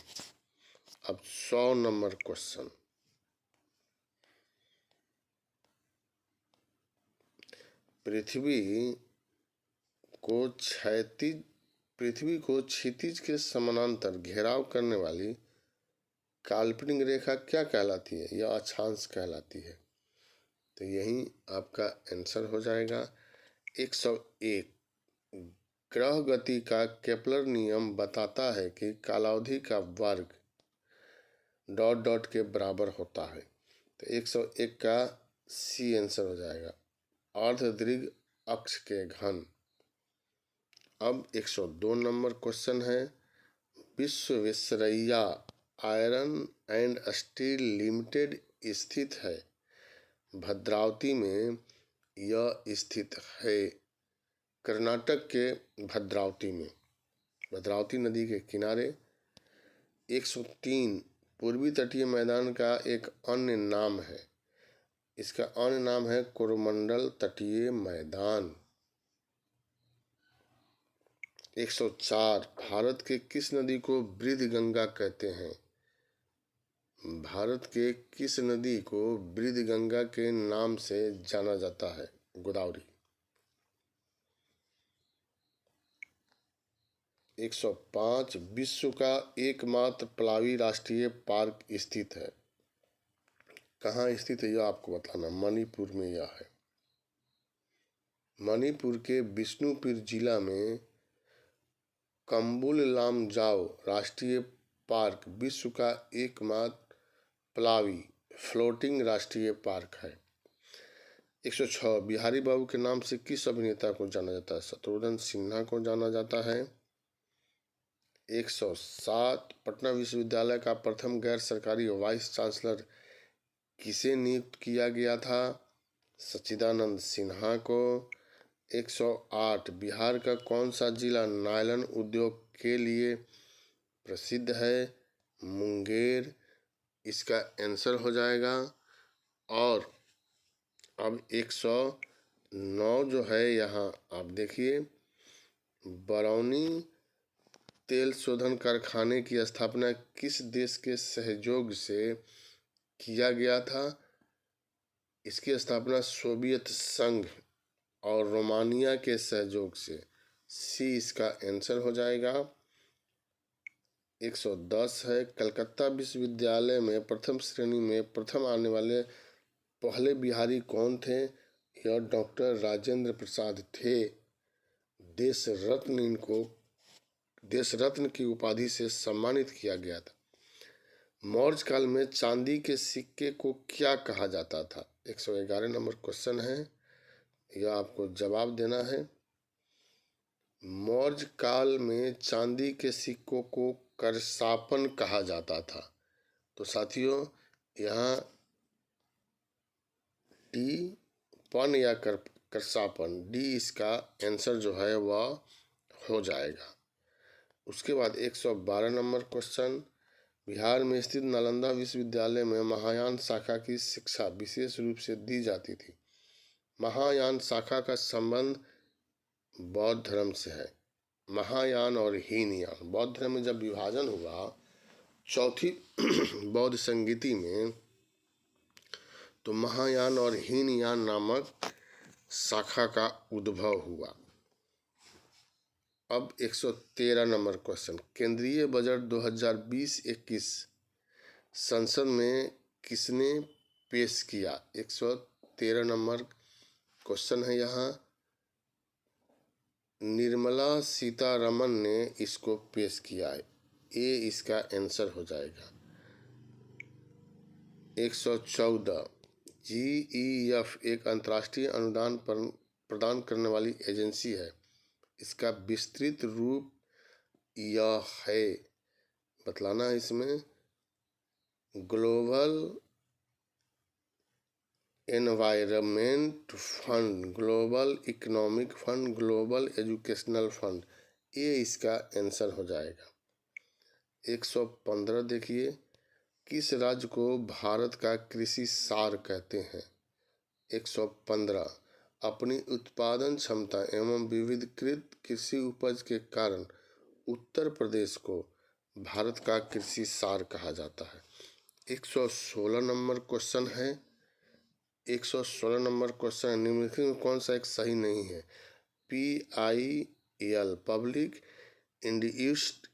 अब 100 नंबर क्वेश्चन, पृथ्वी को क्षितिज के समानांतर घेराव करने वाली काल्पनिक रेखा क्या कहलाती है? यह अक्षांश कहलाती है। तो यही आपका आंसर हो जाएगा। 101, ग्रह गति का केपलर नियम बताता है कि कालावधि का वर्ग ... के बराबर होता है। तो 101 का सी आंसर हो जाएगा, अर्धदीर्घ अक्ष के घन। अब 102 नंबर क्वेश्चन है, Visvesvaraya iron and steel limited स्थित है भद्रावती में। यह स्थित है कर्नाटक के भद्रावती में, भद्रावती नदी के किनारे। 103, पूर्वी तटीय मैदान का एक अन्य नाम है। इसका अन्य नाम है कोरोमंडल तटीय मैदान। 104, भारत के किस नदी को वृद्ध गंगा कहते हैं? भारत के किस नदी को वृद्ध गंगा के नाम से जाना जाता है? गोदावरी। 105, विश्व का एकमात्र पलावी राष्ट्रीय पार्क स्थित है। कहाँ स्थित है यह आपको बताना। मणिपुर में यह है। मणिपुर के बिष्णुपुर जिला में कम्बुल लामजाओ राष्ट्रीय पार्क विश्व का एकमात्र पलावी फ्लोटिंग राष्ट्रीय पार्क है। 106, बिहारी बाबू के नाम से किस अभिनेता को जाना जाता है? शत्रुघ्न सिन्हा को जाना जाता है। 107, पटना विश्वविद्यालय का प्रथम गैर सरकारी वाइस चांसलर किसे नियुक्त किया गया था? सच्चिदानंद सिन्हा को। 108, बिहार का कौन सा जिला नायलन उद्योग के लिए प्रसिद्ध है? मुंगेर इसका आंसर हो जाएगा। और अब 109 जो है, यहाँ आप देखिए, बरौनी तेल शोधन कारखाने की स्थापना किस देश के सहयोग से किया गया था? इसकी स्थापना सोवियत संघ और रोमानिया के सहयोग से। सी इसका आंसर हो जाएगा। 110 है, कलकत्ता विश्वविद्यालय में प्रथम श्रेणी में प्रथम आने वाले पहले बिहारी कौन थे? यह डॉक्टर राजेंद्र प्रसाद थे। देश रत्न की उपाधि से सम्मानित किया गया था। मौर्य काल में चांदी के सिक्के को क्या कहा जाता था? 111 नंबर क्वेश्चन है, यह आपको जवाब देना है। मौर्य काल में चांदी के सिक्कों को करसापन कहा जाता था। तो साथियों, यहाँ टी पन या कर्सापन, डी इसका आंसर जो है वह हो जाएगा। उसके बाद 112 नंबर क्वेश्चन, बिहार में स्थित नालंदा विश्वविद्यालय में महायान शाखा की शिक्षा विशेष रूप से दी जाती थी। महायान शाखा का संबंध बौद्ध धर्म से है। महायान और हीनयान, बौद्ध धर्म में जब विभाजन हुआ चौथी बौद्ध संगीति में, तो महायान और हीनयान नामक शाखा का उद्भव हुआ। अब 113 नंबर क्वेश्चन, केंद्रीय बजट 2020-21 संसद में किसने पेश किया? 113 नंबर क्वेश्चन है यहाँ, निर्मला सीतारमन ने इसको पेश किया है, ये इसका आंसर हो जाएगा। 114, GEF एक अंतर्राष्ट्रीय अनुदान प्रदान करने वाली एजेंसी है, इसका विस्तृत रूप यह है, बतलाना है इसमें, global environment fund, global economic fund, global educational fund, ये इसका आंसर हो जाएगा। 115 देखिए, किस राज्य को भारत का कृषि सार कहते हैं? 115, अपनी उत्पादन क्षमता एवं विविधीकृत कृषि उपज के कारण उत्तर प्रदेश को भारत का कृषि सार कहा जाता है। 116 नंबर क्वेश्चन है, 116 नंबर क्वेश्चन, निम्नलिखित में कौन सा एक सही नहीं है? PIL पब्लिक इंड्यूस्ड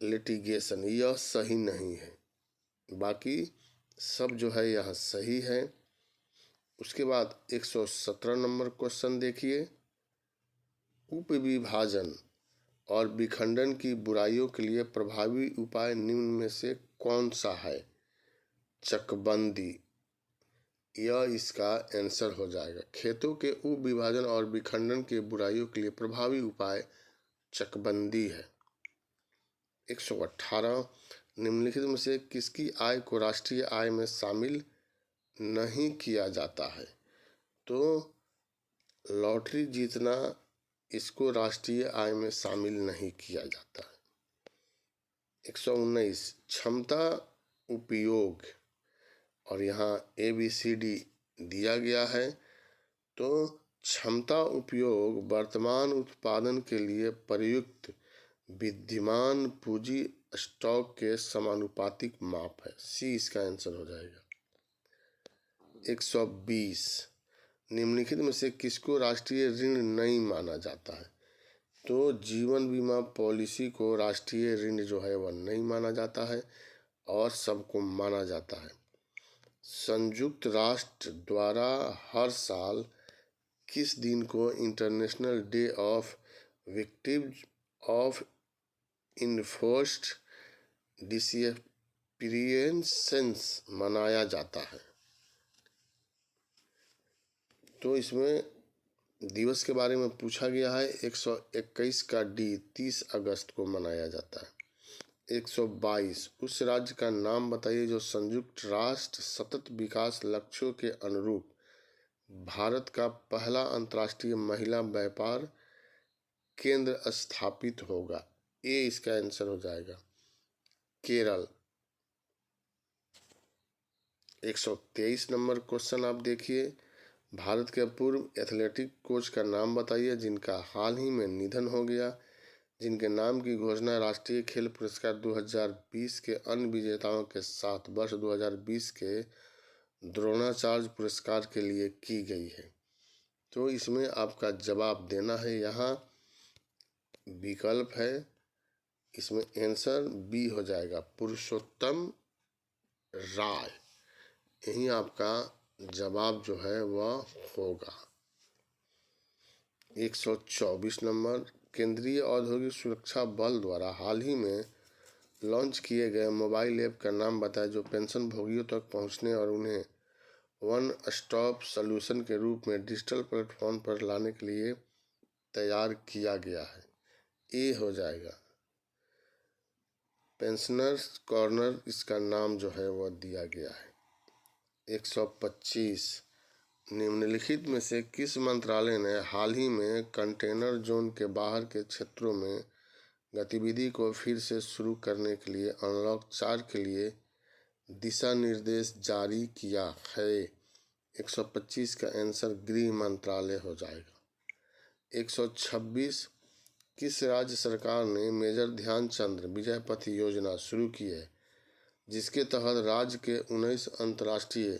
लिटिगेशन, यह सही नहीं है, बाकी सब जो है यह सही है। उसके बाद 117 नंबर क्वेश्चन देखिए, उपविभाजन और विखंडन की बुराइयों के लिए प्रभावी उपाय निम्न में से कौन सा है? चकबंदी, यह इसका आंसर हो जाएगा। खेतों के उपविभाजन और विखंडन के बुराइयों के लिए प्रभावी उपाय चकबंदी है। 118, निम्नलिखित में से किसकी आय को राष्ट्रीय आय में शामिल नहीं किया जाता है? तो लॉटरी जीतना, इसको राष्ट्रीय आय में शामिल नहीं किया जाता है। 119, क्षमता उपयोग, और यहाँ ABCD दिया गया है, तो क्षमता उपयोग वर्तमान उत्पादन के लिए प्रयुक्त विद्यमान पूंजी स्टॉक के समानुपातिक माप है, C इसका आंसर हो जाएगा। 120, निम्नलिखित में से किसको राष्ट्रीय ऋण नहीं माना जाता है? तो जीवन बीमा पॉलिसी को राष्ट्रीय ऋण जो है वह नहीं माना जाता है और सबको माना जाता है। संयुक्त राष्ट्र द्वारा हर साल किस दिन को international day of victims of enforced disappearances मनाया जाता है? तो इसमें दिवस के बारे में पूछा गया है, 121 का D 30 अगस्त को मनाया जाता है। 122, उस राज्य का नाम बताइए जो संयुक्त राष्ट्र सतत विकास लक्ष्यों के अनुरूप भारत का पहला अंतर्राष्ट्रीय महिला व्यापार केंद्र स्थापित होगा, ये इसका आंसर हो जाएगा। केरल। 123 नंबर क्वेश्चन आप देखिए, भारत के पूर्व एथलेटिक कोच का नाम बताइए जिनका हाल ही में निधन हो गया, जिनके नाम की घोषणा राष्ट्रीय खेल पुरस्कार 2020 के अन्य विजेताओं के साथ वर्ष 2020 के द्रोणाचार्य पुरस्कार के लिए की गई है। तो इसमें आपका जवाब देना है, यहाँ विकल्प है, इसमें आंसर B हो जाएगा, पुरुषोत्तम राय, यही आपका जवाब जो है वह होगा। 124 नंबर, केंद्रीय औद्योगिक सुरक्षा बल द्वारा हाल ही में लॉन्च किए गए मोबाइल ऐप का नाम बताएं जो पेंशन भोगियों तक पहुंचने और उन्हें वन स्टॉप सॉल्यूशन के रूप में डिजिटल प्लेटफॉर्म पर लाने के लिए तैयार किया गया है। ये हो जाएगा पेंशनर्स कॉर्नर, इसका नाम जो है वह दिया गया है। 125, निम्नलिखित में से किस मंत्रालय ने हाल ही में कंटेनर जोन के बाहर के क्षेत्रों में गतिविधि को फिर से शुरू करने के लिए अनलॉक 4 के लिए दिशा निर्देश जारी किया है? 125 का आंसर गृह मंत्रालय हो जाएगा। 126 किस राज्य सरकार ने मेजर ध्यानचंद विजय पथ योजना शुरू की है, जिसके तहत राज्य के 19 अंतर्राष्ट्रीय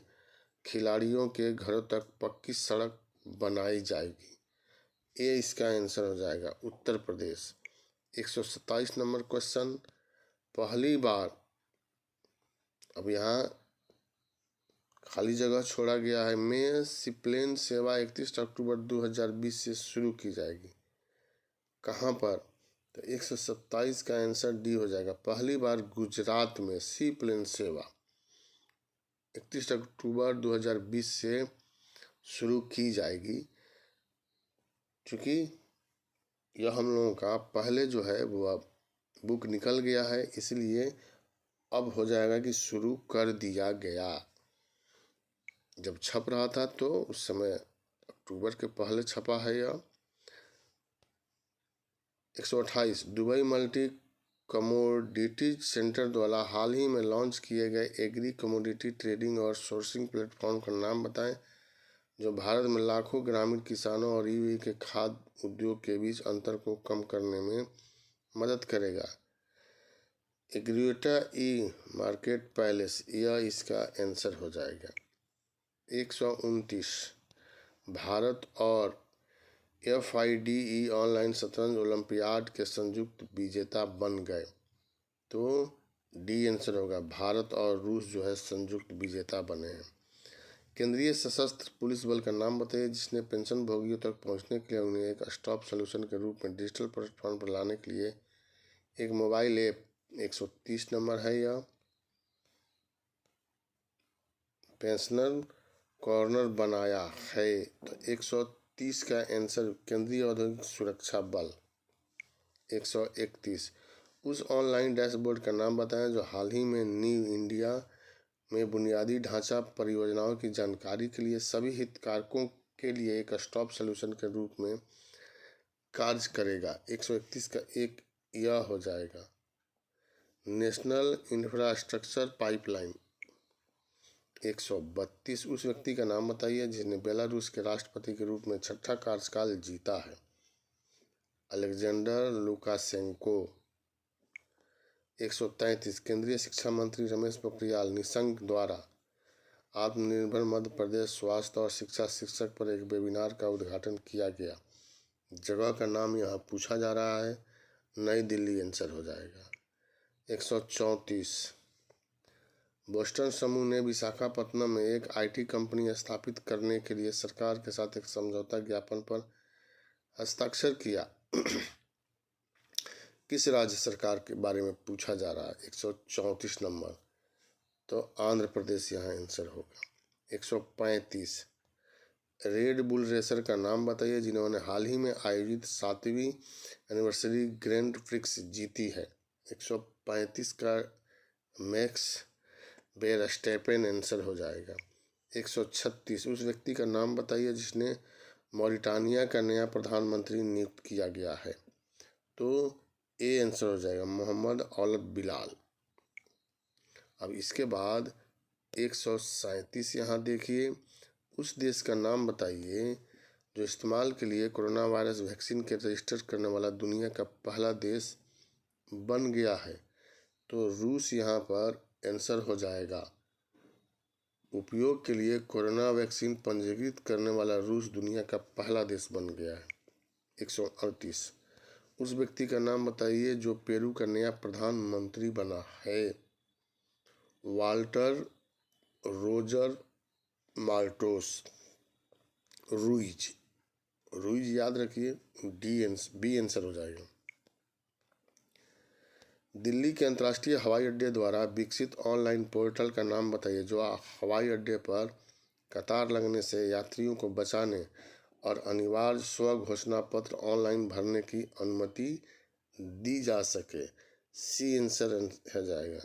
खिलाड़ियों के घरों तक पक्की सड़क बनाई जाएगी? ये इसका आंसर हो जाएगा उत्तर प्रदेश। 127 नंबर क्वेश्चन, पहली बार अब यहाँ खाली जगह छोड़ा गया है में सीप्लेन सेवा 31 अक्टूबर 2020 से शुरू की जाएगी। कहाँ पर? तो 127 का आंसर डी हो जाएगा। पहली बार गुजरात में सी प्लेन सेवा 31 अक्टूबर 2020 से शुरू की जाएगी। चूँकि यह हम लोगों का पहले जो है वो अब बुक निकल गया है, इसलिए अब हो जाएगा कि शुरू कर दिया गया। जब छप रहा था तो उस समय अक्टूबर के पहले छपा है यह। 128 दुबई मल्टी कमोडिटीज सेंटर द्वारा हाल ही में लॉन्च किए गए एग्री कमोडिटी ट्रेडिंग और सोर्सिंग प्लेटफॉर्म का नाम बताएं, जो भारत में लाखों ग्रामीण किसानों और यूएई के खाद्य उद्योग के बीच अंतर को कम करने में मदद करेगा। एग्रीवेटा ई मार्केट पैलेस, यह इसका आंसर हो जाएगा। 129 भारत और FIDE ऑनलाइन शतरंज ओलंपियाड के संयुक्त विजेता बन गए, तो डी आंसर होगा। भारत और रूस जो है संयुक्त विजेता बने हैं। केंद्रीय सशस्त्र पुलिस बल का नाम बताइए, जिसने पेंशन भोगियों तक पहुंचने के लिए उन्हें एक स्टॉप सॉल्यूशन के रूप में डिजिटल प्लेटफॉर्म पर लाने के लिए एक मोबाइल ऐप 130 नंबर है। यह पेंशनर कॉर्नर बनाया है। तो 130 का आंसर केंद्रीय औद्योगिक सुरक्षा बल। 131 उस ऑनलाइन डैशबोर्ड का नाम बताएं जो हाल ही में न्यू इंडिया में बुनियादी ढांचा परियोजनाओं की जानकारी के लिए सभी हितधारकों के लिए एक स्टॉप सॉल्यूशन के रूप में कार्य करेगा। 131 का एक यह हो जाएगा। National infrastructure pipeline. 132 उस व्यक्ति का नाम बताइए जिसने बेलारूस के राष्ट्रपति के रूप में 6ठा कार्यकाल जीता है। Alexander Lukashenko. 133 केंद्रीय शिक्षा मंत्री रमेश पोखरियाल निशंक द्वारा आत्मनिर्भर मध्य प्रदेश स्वास्थ्य और शिक्षा शीर्षक पर एक वेबिनार का उद्घाटन किया गया। जगह का नाम यहाँ पूछा जा रहा है, नई दिल्ली आंसर हो जाएगा। 134 बोस्टन समूह ने विशाखापत्तनम में एक IT कंपनी स्थापित करने के लिए सरकार के साथ एक समझौता ज्ञापन पर हस्ताक्षर किया। किस राज्य सरकार के बारे में पूछा जा रहा है? 134 नंबर, तो आंध्र प्रदेश यहाँ आंसर होगा। 135 रेड बुल रेसर का नाम बताइए जिन्होंने हाल ही में आयोजित 7वीं एनिवर्सरी ग्रैंड प्रिक्स जीती है। 135 का मैक्स वेरस्टैपेन आंसर हो जाएगा। 136 उस व्यक्ति का नाम बताइए जिसने मॉरिटानिया का नया प्रधानमंत्री नियुक्त किया गया है, तो ए आंसर हो जाएगा, मोहम्मद औलद बिलाल। अब इसके बाद 137 यहाँ देखिए, उस देश का नाम बताइए जो इस्तेमाल के लिए कोरोना वायरस वैक्सीन के रजिस्टर करने वाला दुनिया का पहला देश बन गया है, तो रूस यहाँ पर आंसर हो जाएगा। उपयोग के लिए कोरोना वैक्सीन पंजीकृत करने वाला रूस दुनिया का पहला देश बन गया है। 138 उस व्यक्ति का नाम बताइए जो पेरू का नया प्रधानमंत्री बना है। Walter Roger Martos Ruiz. Ruiz याद रखिए, बी आंसर हो जाएगा। दिल्ली के अंतर्राष्ट्रीय हवाई अड्डे द्वारा विकसित ऑनलाइन पोर्टल का नाम बताइए जो हवाई अड्डे पर कतार लगने से यात्रियों को बचाने और अनिवार्य स्व घोषणा पत्र ऑनलाइन भरने की अनुमति दी जा सके। सी आंसर हो जाएगा।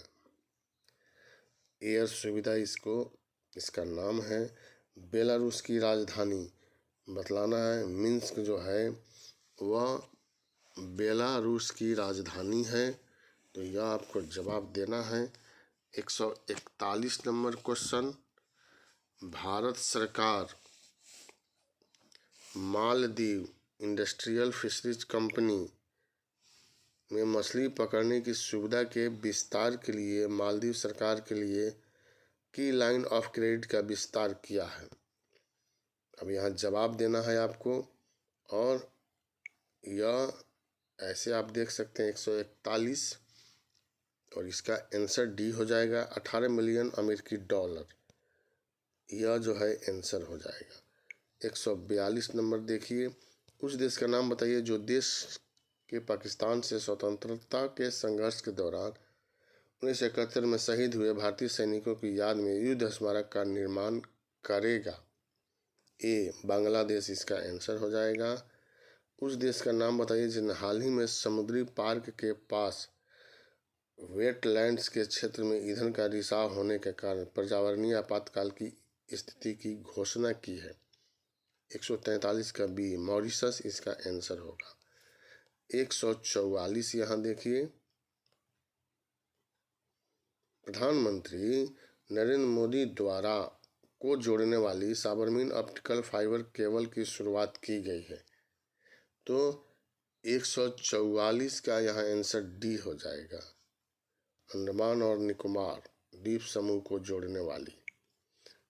एयर सुविधा इसका नाम है। बेलारूस की राजधानी बतलाना है। मिन्स्क जो है वह बेलारूस की राजधानी है। तो यह आपको जवाब देना है। 141 नंबर क्वेश्चन, भारत सरकार मालदीव इंडस्ट्रियल फिशरीज कंपनी में मछली पकड़ने की सुविधा के विस्तार के लिए मालदीव सरकार के लिए की लाइन ऑफ क्रेडिट का विस्तार किया है। अब यहाँ जवाब देना है आपको, और यह ऐसे आप देख सकते हैं 141, और इसका आंसर डी हो जाएगा 18 मिलियन अमेरिकी डॉलर। यह जो है आंसर हो जाएगा। 142 नंबर देखिए, उस देश का नाम बताइए जो देश के पाकिस्तान से स्वतंत्रता के संघर्ष के दौरान 1971 में शहीद हुए भारतीय सैनिकों की याद में युद्ध स्मारक का निर्माण करेगा। ए बांग्लादेश इसका आंसर हो जाएगा। उस देश का नाम बताइए जिन्हें हाल ही में समुद्री पार्क के पास वेटलैंड्स के क्षेत्र में ईंधन का रिसाव होने के कारण पर्यावरणीय आपातकाल की स्थिति की घोषणा की है। 143 का बी मॉरिशस इसका आंसर होगा। 144 यहाँ देखिए, प्रधानमंत्री नरेंद्र मोदी द्वारा को जोड़ने वाली साबरमती ऑप्टिकल फाइबर केबल की शुरुआत की गई है। तो 144 का यहाँ आंसर डी हो जाएगा, अंडमान और निकोबार द्वीप समूह को जोड़ने वाली।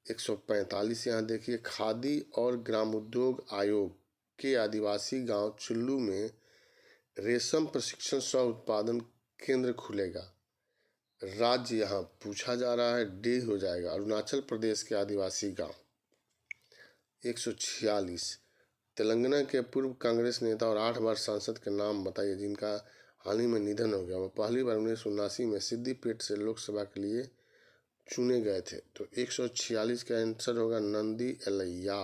145 यहाँ देखिए, खादी और ग्रामोद्योग आयोग के आदिवासी गांव चुल्लू में रेशम प्रशिक्षण सह उत्पादन केंद्र खुलेगा। राज्य यहाँ पूछा जा रहा है, डी हो जाएगा अरुणाचल प्रदेश के आदिवासी गांव। 146 तेलंगाना के पूर्व कांग्रेस नेता और 8 बार सांसद के नाम बताइए जिनका हाल ही में निधन हो गया। वो पहली बार 1979 में सिद्दीपेट से लोकसभा के लिए चुने गए थे। तो 146 का आंसर होगा नंदी एलैया।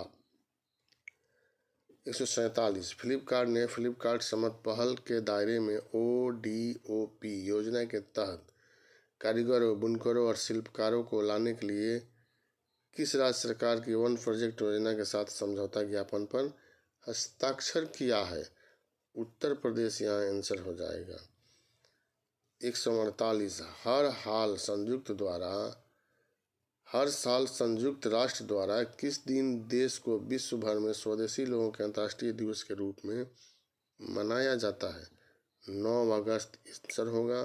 147 फ्लिपकार्ट ने फ्लिपकार्ट समर्थ पहल के दायरे में ODOP योजना के तहत कारीगरों, बुनकरों और शिल्पकारों को लाने के लिए किस राज्य सरकार की वन प्रोजेक्ट योजना के साथ समझौता ज्ञापन पर हस्ताक्षर किया है। उत्तर प्रदेश यहाँ आंसर हो जाएगा। 148 हर साल संयुक्त राष्ट्र द्वारा किस दिन देश को विश्व भर में स्वदेशी लोगों के अंतर्राष्ट्रीय दिवस के रूप में मनाया जाता है। 9 अगस्त आंसर होगा।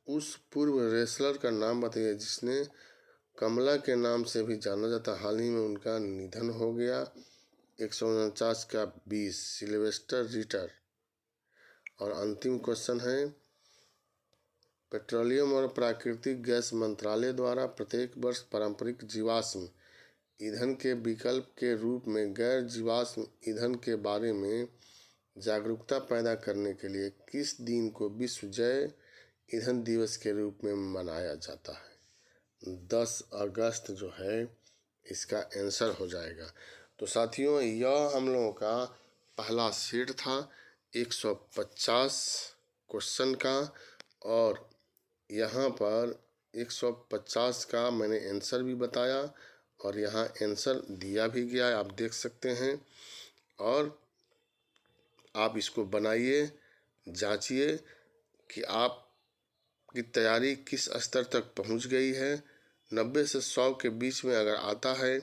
उस पूर्व रेसलर का नाम बताइए जिसने कमला के नाम से भी जाना जाता, हाल ही में उनका निधन हो गया। 149 का 20 सिल्वेस्टर रिटर। और अंतिम क्वेश्चन है, पेट्रोलियम और प्राकृतिक गैस मंत्रालय द्वारा प्रत्येक वर्ष पारंपरिक जीवाश्म ईंधन के विकल्प के रूप में गैर जीवाश्म ईंधन के बारे में जागरूकता पैदा करने के लिए किस दिन को विश्व जैव ईंधन दिवस के रूप में मनाया जाता है। 10 अगस्त जो है इसका आंसर हो जाएगा। तो साथियों, यह हम लोगों का पहला सेट था 150 क्वेश्चन का, और यहाँ पर 150 का मैंने आंसर भी बताया और यहाँ आंसर दिया भी गया है, आप देख सकते हैं। और आप इसको बनाइए, जांचिए कि आपकी तैयारी किस स्तर तक पहुँच गई है। 90 से 100 के बीच में अगर आता है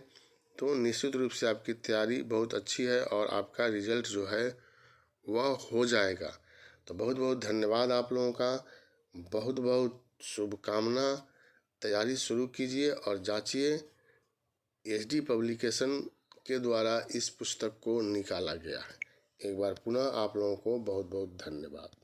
तो निश्चित रूप से आपकी तैयारी बहुत अच्छी है और आपका रिजल्ट जो है वह हो जाएगा। तो बहुत बहुत धन्यवाद आप लोगों का, बहुत बहुत शुभकामना। तैयारी शुरू कीजिए और जांचिए। HD पब्लिकेशन के द्वारा इस पुस्तक को निकाला गया है। एक बार पुनः आप लोगों को बहुत बहुत धन्यवाद।